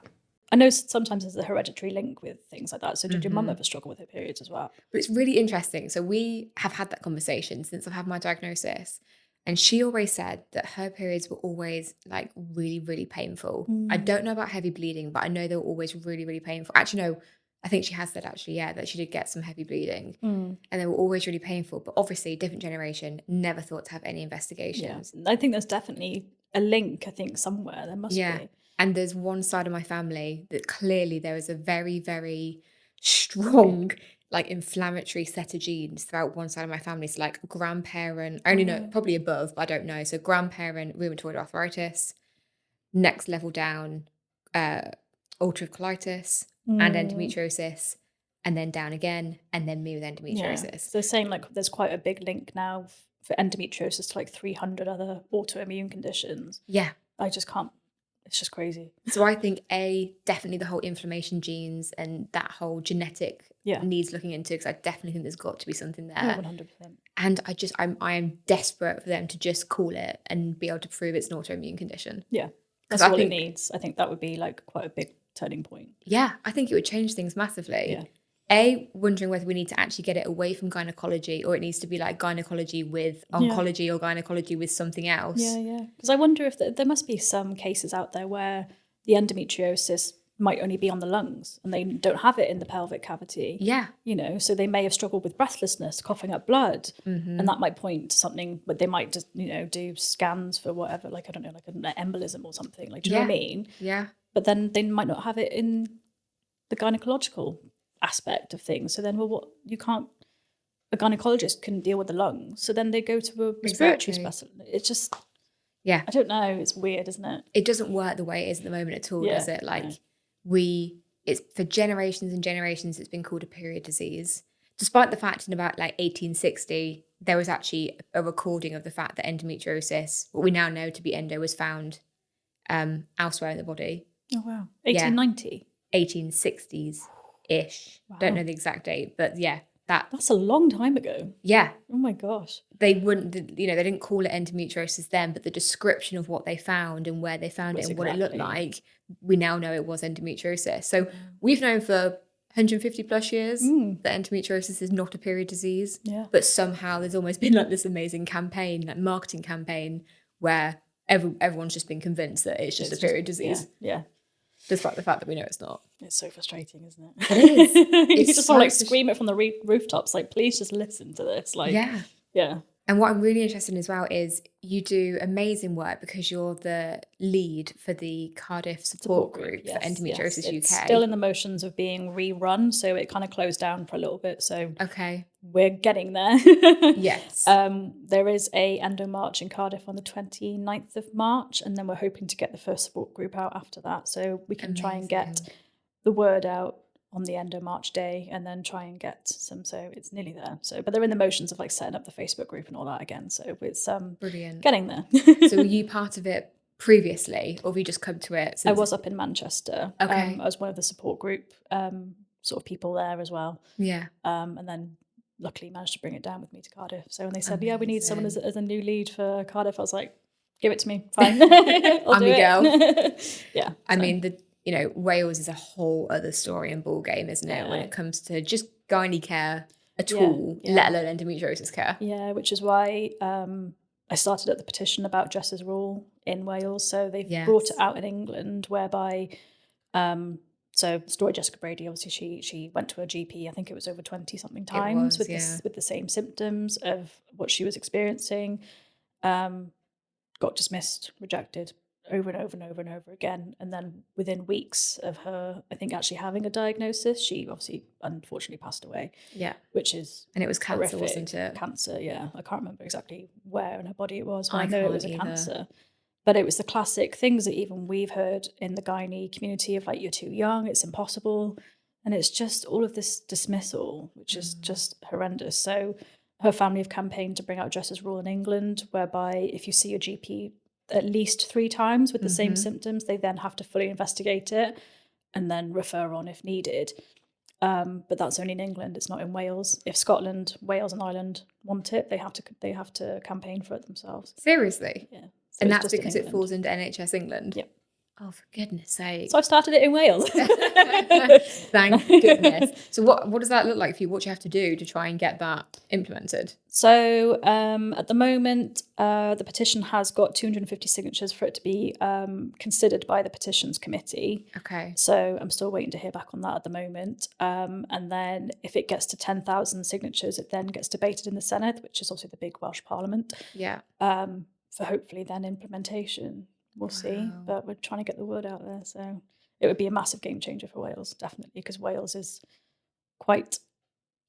I know sometimes there's a hereditary link with things like that. So did your mum ever struggle with her periods as well?
But it's really interesting. So we have had that conversation since I've had my diagnosis. And she always said that her periods were always like really, really painful. I don't know about heavy bleeding, but I know they were always really, really painful. Actually, no, I think she has said that she did get some heavy bleeding, and they were always really painful. But obviously, different generation, never thought to have any investigations.
Yeah. I think there's definitely a link, I think somewhere there must be.
And there's one side of my family that clearly there is a very, very strong like inflammatory set of genes throughout one side of my family. So like grandparent, I only know probably above, but I don't know. So grandparent, rheumatoid arthritis, next level down, ulcerative colitis and endometriosis, and then down again, and then me with endometriosis.
Yeah. So they're saying like there's quite a big link now for endometriosis to like 300 other autoimmune conditions.
Yeah.
I just can't. It's just crazy.
So I think definitely the whole inflammation genes and that whole genetic needs looking into, because I definitely think there's got to be something there.
100%.
And I am desperate for them to just call it and be able to prove it's an autoimmune condition.
Yeah, that's all it needs. I think that would be like quite a big turning point.
Yeah, I think it would change things massively.
Yeah.
Wondering whether we need to actually get it away from gynecology, or it needs to be like gynecology with oncology or gynecology with something else.
Yeah. Because I wonder if there must be some cases out there where the endometriosis might only be on the lungs and they don't have it in the pelvic cavity.
Yeah.
You know, so they may have struggled with breathlessness, coughing up blood, and that might point to something, but they might just, you know, do scans for whatever, like, I don't know, like an embolism or something. Like, do you know what I mean?
Yeah.
But then they might not have it in the gynecological aspect of things. So then, well, what, you can't, a gynecologist can deal with the lungs. So then they go to a respiratory specialist. It's just, I don't know. It's weird, isn't it?
It doesn't work the way it is at the moment at all, does it? Like it's for generations and generations, it's been called a period disease. Despite the fact in about like 1860, there was actually a recording of the fact that endometriosis, what we now know to be endo, was found elsewhere in the body.
Oh, wow. 1890?
1860s-ish. Wow. Don't know the exact date, but that's
a long time ago.
Yeah.
Oh my gosh.
They wouldn't, you know, they didn't call it endometriosis then, but the description of what they found and where they found it and what it looked like, we now know it was endometriosis. So we've known for 150 plus years that endometriosis is not a period disease. Yeah. But somehow there's almost been like this amazing campaign, like marketing campaign, where everyone's just been convinced that it's just a period disease. Yeah. Despite the fact that we know it's not.
It's so frustrating, isn't it?
It is.
You just want to like scream it from the rooftops, like, please just listen to this. Like, yeah.
And what I'm really interested in as well is you do amazing work because you're the lead for the Cardiff support group for Endometriosis UK.
It's still in the motions of being rerun, so it kind of closed down for a little bit. So we're getting there.
Yes.
There is a Endo March in Cardiff on the 29th of March, and then we're hoping to get the first support group out after that, so we can try and get the word out on the Endo March day, and then try and get some, so it's nearly there. So, but they're in the motions of like setting up the Facebook group and all that again. So it's
brilliant,
getting there.
So were you part of it previously, or have you just come to it since?
I was up in Manchester. I was one of the support group sort of people there as well.
Yeah.
And then luckily managed to bring it down with me to Cardiff. So when they said, we need someone as a new lead for Cardiff, I was like, give it to me, fine.
I'm your girl.
Yeah.
I mean, you know, Wales is a whole other story and ball game, isn't it? When it comes to just gynae care at all, let alone endometriosis care.
Yeah, which is why I started at the petition about Jess's rule in Wales. So they've brought it out in England, whereby, so the story of Jessica Brady, obviously she went to her GP, I think it was over 20 something times with the same symptoms of what she was experiencing, got dismissed, rejected, over and over and over and over again. And then within weeks of her, I think, actually having a diagnosis, she obviously unfortunately passed away.
Yeah.
Which is
And it was cancer,
horrific.
wasn't it?
Cancer, yeah. I can't remember exactly where in her body it was, but I know it was a cancer. But it was the classic things that even we've heard in the gynae community of like, you're too young, it's impossible. And it's just all of this dismissal, which is just horrendous. So her family have campaigned to bring out Jess's rule in England, whereby if you see your GP at least 3 times with the same symptoms, they then have to fully investigate it and then refer on if needed. But that's only in England, it's not in Wales. If Scotland, Wales and Ireland want it, they have to campaign for it themselves.
Seriously?
Yeah. So
and that's because it falls into NHS England?
Yep.
Oh, for goodness sake.
So I've started it in Wales.
Thank goodness. So what does that look like for you? What do you have to do to try and get that implemented?
So at the moment, the petition has got 250 signatures for it to be considered by the petitions committee.
Okay.
So I'm still waiting to hear back on that at the moment. And then if it gets to 10,000 signatures, it then gets debated in the Senedd, which is also the big Welsh Parliament.
Yeah.
For hopefully then implementation. We'll see, but we're trying to get the word out there. So it would be a massive game changer for Wales, definitely, because Wales is quite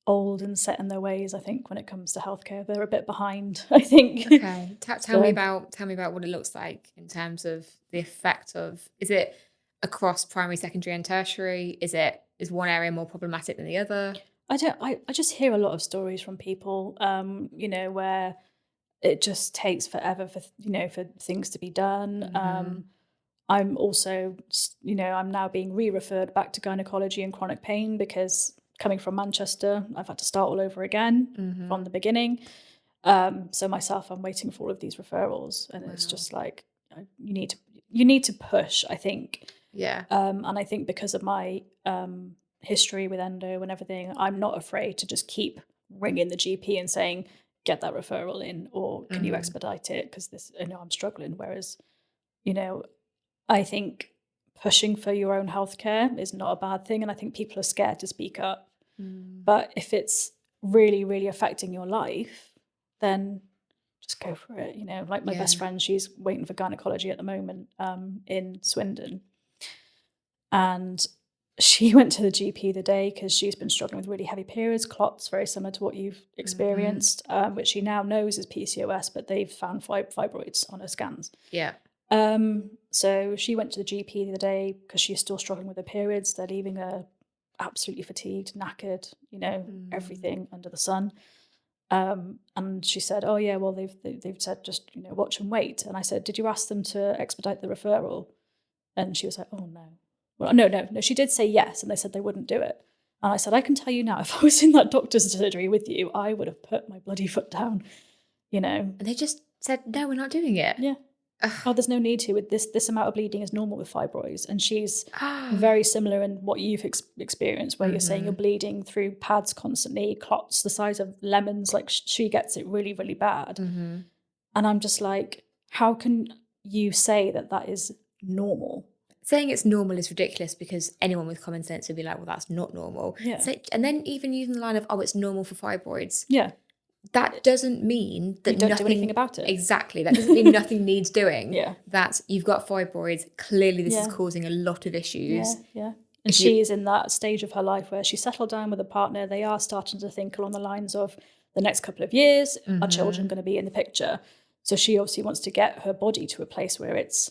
old and set in their ways, I think, when it comes to healthcare. They're a bit behind, I think.
Okay. Tell me about what it looks like in terms of the effect of, is it across primary, secondary and tertiary? Is one area more problematic than the other?
I just hear a lot of stories from people, you know, where it just takes forever for things to be done. I'm also, you know, I'm now being re-referred back to gynecology and chronic pain because coming from Manchester, I've had to start all over again from the beginning. So myself, I'm waiting for all of these referrals, and it's just like you need to push, I think.
Yeah.
And I think because of my history with endo and everything, I'm not afraid to just keep ringing the GP and saying, get that referral in, or can you expedite it, because this, you know, I'm struggling. Whereas, you know, I think pushing for your own healthcare is not a bad thing. And I think people are scared to speak up. But if it's really, really affecting your life, then just go for it. You know, like my best friend, she's waiting for gynecology at the moment in Swindon. And she went to the GP the day because she's been struggling with really heavy periods, clots, very similar to what you've experienced, which she now knows is PCOS, but they've found fibroids on her scans.
Yeah.
So she went to the GP the other day because she's still struggling with her periods. They're leaving her absolutely fatigued, knackered, you know, everything under the sun. And she said, "Oh yeah, well they've said just, you know, watch and wait." And I said, "Did you ask them to expedite the referral?" And she was like, "Oh no." Well, no. She did say yes, and they said they wouldn't do it. And I said, "I can tell you now, if I was in that doctor's surgery with you, I would have put my bloody foot down." You know.
And they just said, "No, we're not doing it."
Yeah. Oh, there's no need to. With this amount of bleeding is normal with fibroids, and she's very similar in what you've experienced, where you're saying you're bleeding through pads constantly, clots the size of lemons. Like she gets it really, really bad, and I'm just like, how can you say that is normal?
Saying it's normal is ridiculous because anyone with common sense would be like, well, that's not normal.
Yeah.
So, and then even using the line of, oh, it's normal for fibroids.
Yeah.
That doesn't mean that
you don't do anything about it.
Exactly. That doesn't mean nothing needs doing.
Yeah.
That you've got fibroids. Clearly, this is causing a lot of issues.
Yeah. And she's in that stage of her life where she settled down with a partner. They are starting to think along the lines of the next couple of years, are children going to be in the picture? So she obviously wants to get her body to a place where it's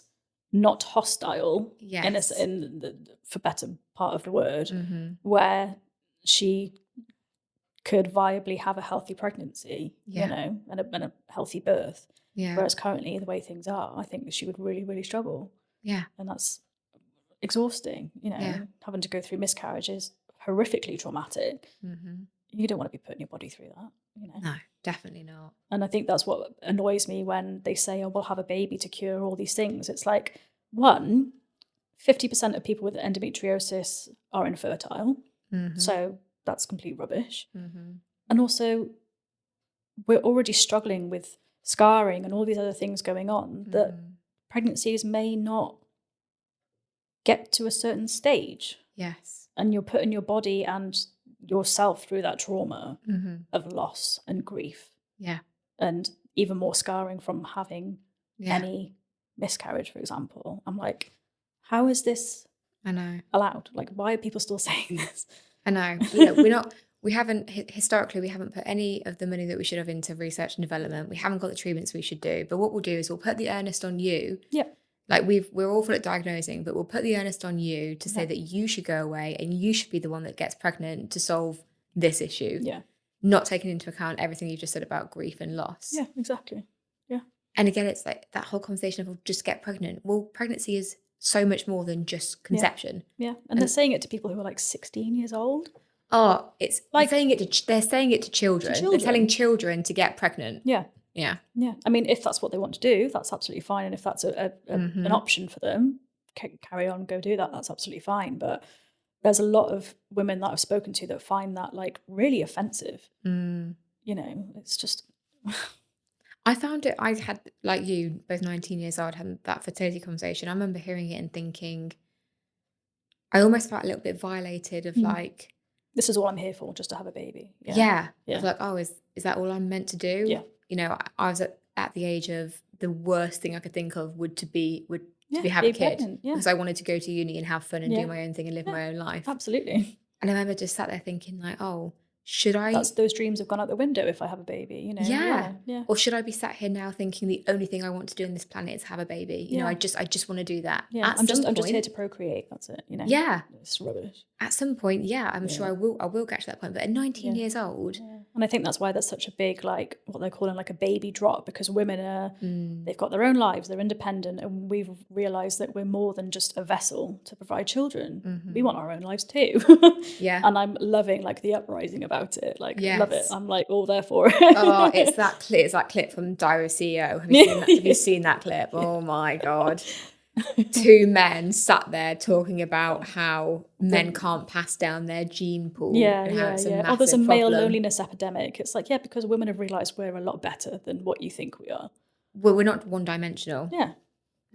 not hostile, in the for better part of the word, where she could viably have a healthy pregnancy, you know, and a healthy birth. Yeah. Whereas currently, the way things are, I think she would really, really struggle. Yeah. And that's exhausting, you know, having to go through miscarriages, horrifically traumatic. You don't want to be putting your body through that, you know.
No, definitely not.
And I think that's what annoys me when they say, oh, we'll have a baby to cure all these things. It's like, 50% of people with endometriosis are infertile. So that's complete rubbish. And also, we're already struggling with scarring and all these other things going on that pregnancies may not get to a certain stage.
Yes.
And you're putting your body and yourself through that trauma of loss and grief.
Yeah.
And even more scarring from having any miscarriage, for example. I'm like, how is this allowed? Like, why are people still saying this?
I know. You know, we haven't put any of the money that we should have into research and development. We haven't got the treatments we should do. But what we'll do is we'll put the earnest on you. Yeah. Like we're awful at diagnosing, but we'll put the earnest on you to say that you should go away and you should be the one that gets pregnant to solve this issue. Yeah. Not taking into account everything you just said about grief and loss.
Yeah, exactly. Yeah.
And again, it's like that whole conversation of just get pregnant. Well, pregnancy is so much more than just conception.
Yeah. And they're saying it to people who are like 16 years old.
Oh, it's like they're saying it to children. They're telling children to get pregnant. Yeah. Yeah.
Yeah. I mean, if that's what they want to do, that's absolutely fine. And if that's an option for them, carry on, go do that. That's absolutely fine. But there's a lot of women that I've spoken to that find that like really offensive. You know, it's just.
I found it, I had, like you, both 19 years old, had that fertility conversation. I remember hearing it and thinking, I almost felt a little bit violated of like.
This is all I'm here for, just to have a baby.
Yeah. Of like, oh, is that all I'm meant to do?
Yeah.
You know, I was at the age of the worst thing I could think of would be have a kid. Because I wanted to go to uni and have fun and do my own thing and live my own life.
Absolutely.
And I remember just sat there thinking like, oh, should I?
Those dreams have gone out the window if I have a baby, you know?
Yeah. Or should I be sat here now thinking the only thing I want to do on this planet is have a baby? You know, I just want to do that.
Yeah. I'm just here to procreate. That's it, you know?
Yeah.
It's rubbish.
At some point, I'm sure I will get to that point. But at 19 years old.
Yeah. And I think that's why there's such a big, like, what they're calling like a baby drop, because women are, they've got their own lives, they're independent, and we've realised that we're more than just a vessel to provide children. We want our own lives too. And I'm loving like the uprising about it. Like, love it. I'm like all there for it.
Oh, it's that clip from Diary of a CEO. Have you seen that clip? Oh my God. Two men sat there talking about how men can't pass down their gene pool. It's a massive
there's a male
problem.
loneliness epidemic. It's like, because women have realised we're a lot better than what you think we are.
Well, we're not one-dimensional.
Yeah.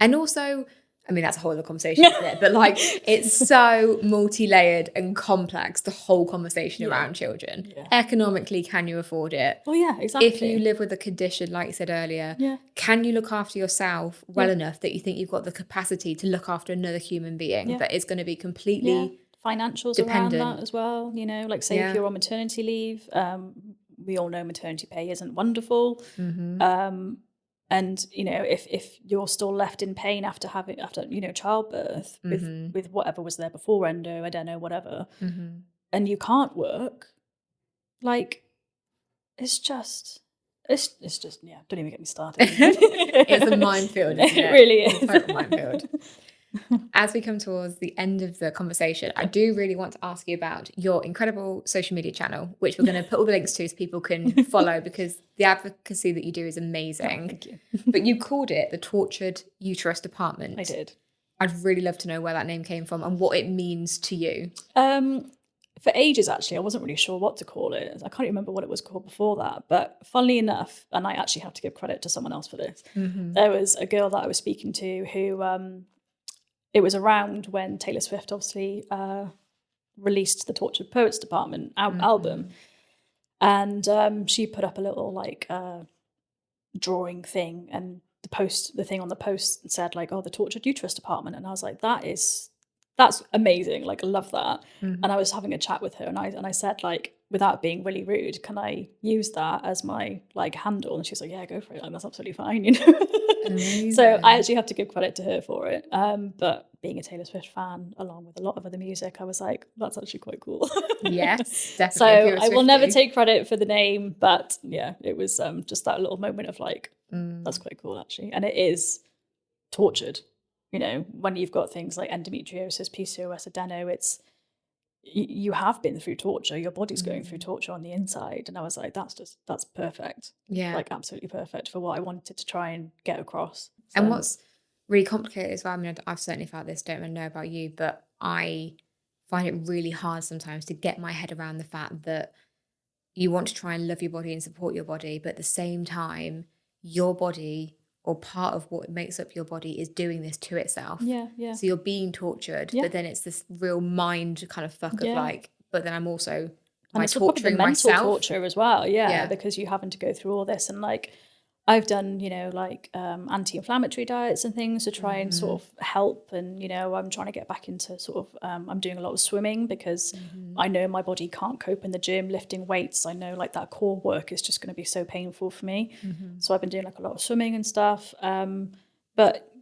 And also, I mean, that's a whole other conversation, isn't it? But like, it's so multi-layered and complex, the whole conversation around children. Yeah. Economically, can you afford it?
Well, yeah, exactly.
If you live with a condition, like you said earlier, can you look after yourself well enough that you think you've got the capacity to look after another human being that is going to be completely
financials
dependent
around that as well? You know, like say if you're on maternity leave, we all know maternity pay isn't wonderful. And, you know, if you're still left in pain after childbirth with whatever was there before endo, adeno, whatever, and you can't work, like, it's just, don't even get me started.
It's a minefield, isn't it?
It really is.
It's a total minefield. As we come towards the end of the conversation, I do really want to ask you about your incredible social media channel, which we're going to put all the links to so people can follow, because the advocacy that you do is amazing.
Oh, thank you.
But you called it the Tortured Uterus Department.
I did.
I'd really love to know where that name came from and what it means to you.
For ages, actually, I wasn't really sure what to call it. I can't remember what it was called before that. But funnily enough, and I actually have to give credit to someone else for this, there was a girl that I was speaking to who... it was around when Taylor Swift obviously released the Tortured Poets Department album. And she put up a little like drawing thing, and the thing on the post said like, oh, the Tortured Uterus Department. And I was like, that's amazing. Like, I love that. And I was having a chat with her and I said, like, without being really rude, can I use that as my like handle? And she's like, yeah, go for it. Like, that's absolutely fine, you know. So I actually have to give credit to her for it. But being a Taylor Swift fan, along with a lot of other music, I was like, that's actually quite cool.
Yes, definitely.
So I will never take credit for the name, but yeah, it was just that little moment of like, that's quite cool actually. And it is tortured, you know, when you've got things like endometriosis, PCOS, adeno, it's, you have been through torture, your body's going through torture on the inside. And I was like, that's perfect. Yeah. Like absolutely perfect for what I wanted to try and get across. So.
And what's really complicated as well, I mean, I've certainly felt this, don't really know about you, but I find it really hard sometimes to get my head around the fact that you want to try and love your body and support your body, but at the same time, your body or part of what makes up your body is doing this to itself. Yeah. So you're being tortured, but then it's this real mind kind of fuck of like, but then I'm also torturing
mental
myself.
Torture as well, because you're having to go through all this. And like, I've done, you know, like anti-inflammatory diets and things to try and sort of help. And, you know, I'm trying to get back into sort of, I'm doing a lot of swimming because I know my body can't cope in the gym lifting weights. I know like that core work is just going to be so painful for me. So I've been doing like a lot of swimming and stuff. But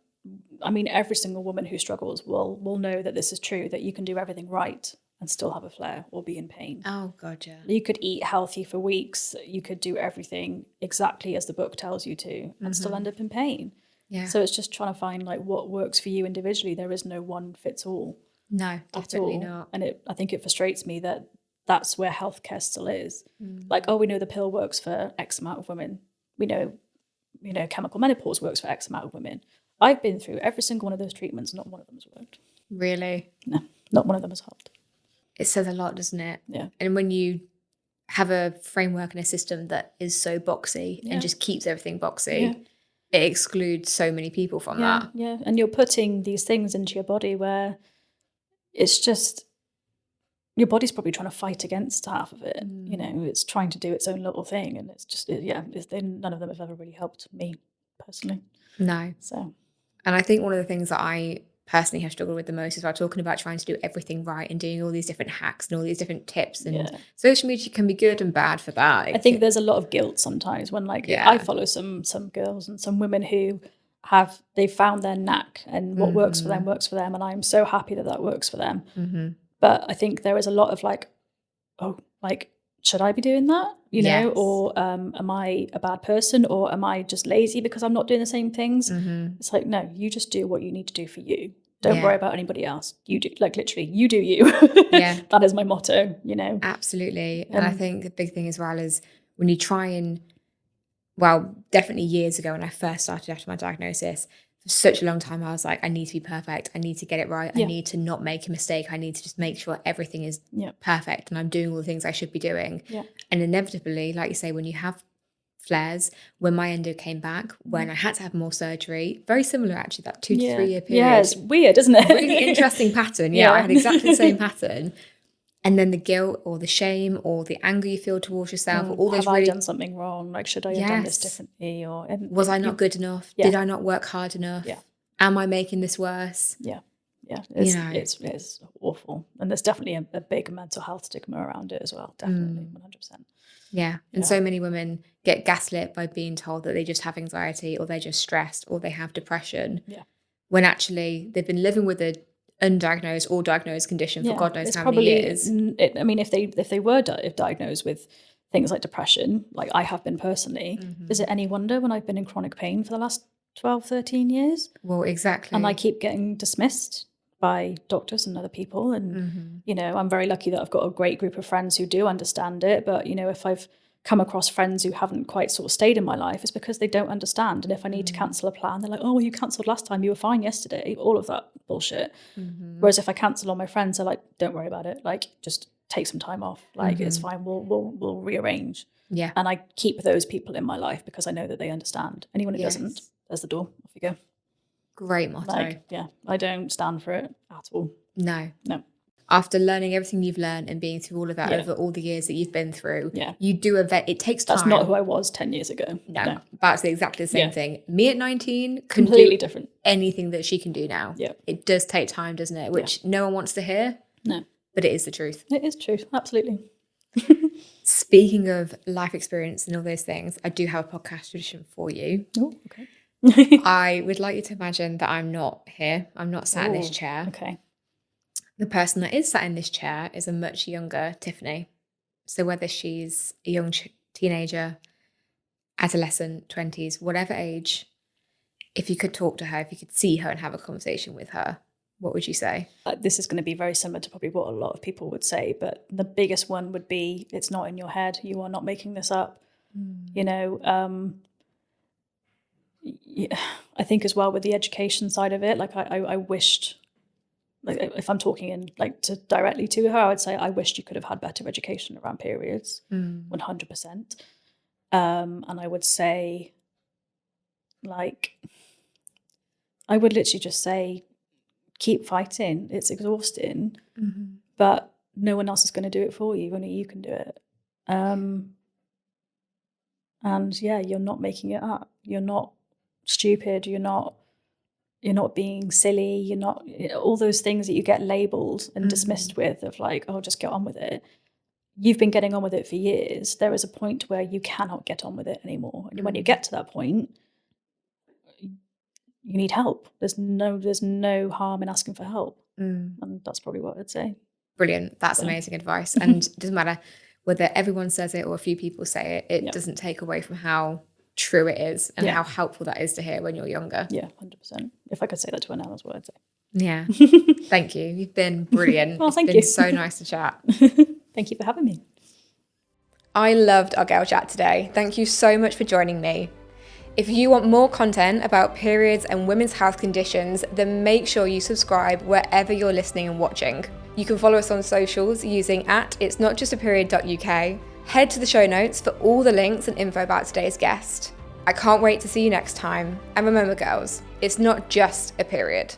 I mean, every single woman who struggles will know that this is true, that you can do everything right and still have a flare or be in pain.
Oh, God, yeah.
You could eat healthy for weeks. You could do everything exactly as the book tells you to and still end up in pain. Yeah. So it's just trying to find like what works for you individually. There is no one fits all.
No, definitely not.
And I think it frustrates me that that's where healthcare still is. Like, oh, we know the pill works for X amount of women. We know, you know, chemical menopause works for X amount of women. I've been through every single one of those treatments. Not one of them has worked.
Really?
No, not one of them has helped.
It says a lot, doesn't it?
Yeah.
And when you have a framework and a system that is so boxy and just keeps everything boxy, it excludes so many people from that.
Yeah. And you're putting these things into your body where it's just, your body's probably trying to fight against half of it. You know, it's trying to do its own little thing. And it's just, none of them have ever really helped me personally.
No.
So.
And I think one of the things that I personally have struggled with the most is about talking about trying to do everything right and doing all these different hacks and all these different tips, and social media can be good and bad for that.
I think there's a lot of guilt sometimes when like I follow some girls and some women who they found their knack and what works for them, and I'm so happy that works for them. But I think there is a lot of like, oh, like, should I be doing that? You know, or am I a bad person, or am I just lazy because I'm not doing the same things? It's like, no, you just do what you need to do for you. Don't worry about anybody else. You do, like, literally, you do you. That is my motto, you know.
Absolutely. And I think the big thing as well is when you try and, well, definitely years ago when I first started after my diagnosis, for such a long time I was like, I need to be perfect. I need to get it right. I need to not make a mistake. I need to just make sure everything is perfect and I'm doing all the things I should be doing. And inevitably, like you say, when you have flares when my endo came back, when I had to have more surgery. Very similar, actually, that 2 to 3 year period.
Yeah, it's weird, isn't it?
Really interesting pattern. Yeah, I had exactly the same pattern. And then the guilt or the shame or the anger you feel towards yourself, or all those
have I done something wrong? Like, should I have done this differently? Or
was I not good enough? Did I not work hard enough? Am I making this worse?
Yeah. It's awful. And there's definitely a big mental health stigma around it as well. Definitely, 100%.
Yeah. And so many women get gaslit by being told that they just have anxiety, or they're just stressed, or they have depression.
Yeah.
When actually they've been living with a undiagnosed or diagnosed condition for God knows how many years.
If they were diagnosed with things like depression, like I have been personally, is it any wonder when I've been in chronic pain for the last 12, 13 years?
Well, exactly.
And I keep getting dismissed by doctors and other people. And, I'm very lucky that I've got a great group of friends who do understand it. But, if I've come across friends who haven't quite sort of stayed in my life, it's because they don't understand. And if I need to cancel a plan, they're like, oh, well, you cancelled last time, you were fine yesterday, all of that bullshit. Whereas if I cancel all my friends, they're like, don't worry about it, like just take some time off, like it's fine, we'll rearrange.
Yeah.
And I keep those people in my life because I know that they understand. Anyone who doesn't, there's the door, off you go.
Great motto.
I don't stand for it at all.
No. After learning everything you've learned and being through all of that over all the years that you've been through, you do it takes time.
That's not who I was 10 years ago.
No. That's exactly the same thing. Me at 19
completely different.
Anything that she can do now.
Yeah.
It does take time, doesn't it? Which no one wants to hear.
No.
But it is the truth.
It is truth. Absolutely.
Speaking of life experience and all those things, I do have a podcast tradition for you.
Oh, okay.
I would like you to imagine that I'm not here. I'm not sat in this chair.
Okay.
The person that is sat in this chair is a much younger Tiffany. So whether she's a young teenager, adolescent, 20s, whatever age, if you could talk to her, if you could see her and have a conversation with her, what would you say?
This is going to be very similar to probably what a lot of people would say, but the biggest one would be, it's not in your head. You are not making this up. I think as well with the education side of it, like I wished, like if I'm talking in like directly to her, I would say I wished you could have had better education around periods, 100%. And I would say, like, I would literally just say, keep fighting. It's exhausting, but no one else is going to do it for you. Only you can do it. And you're not making it up. You're not stupid. You're not being silly. You're not all those things that you get labeled and dismissed with of like, oh, just get on with it. You've been getting on with it for years. There is a point where you cannot get on with it anymore. And when you get to that point, you need help. There's no harm in asking for help. And that's probably what I'd say.
Brilliant. That's amazing advice. And it doesn't matter whether everyone says it or a few people say it, it doesn't take away from how true it is and how helpful that is to hear when you're younger. Yeah,
100%. If I could say that to her now, that's what I'd say.
Yeah. Thank you. You've been brilliant.
Well, thank
you. It's been so nice to chat.
Thank you for having me.
I loved our girl chat today. Thank you so much for joining me. If you want more content about periods and women's health conditions, then make sure you subscribe wherever you're listening and watching. You can follow us on socials using @itsnotjustaperiod.uk. Head to the show notes for all the links and info about today's guest. I can't wait to see you next time. And remember, girls, it's not just a period.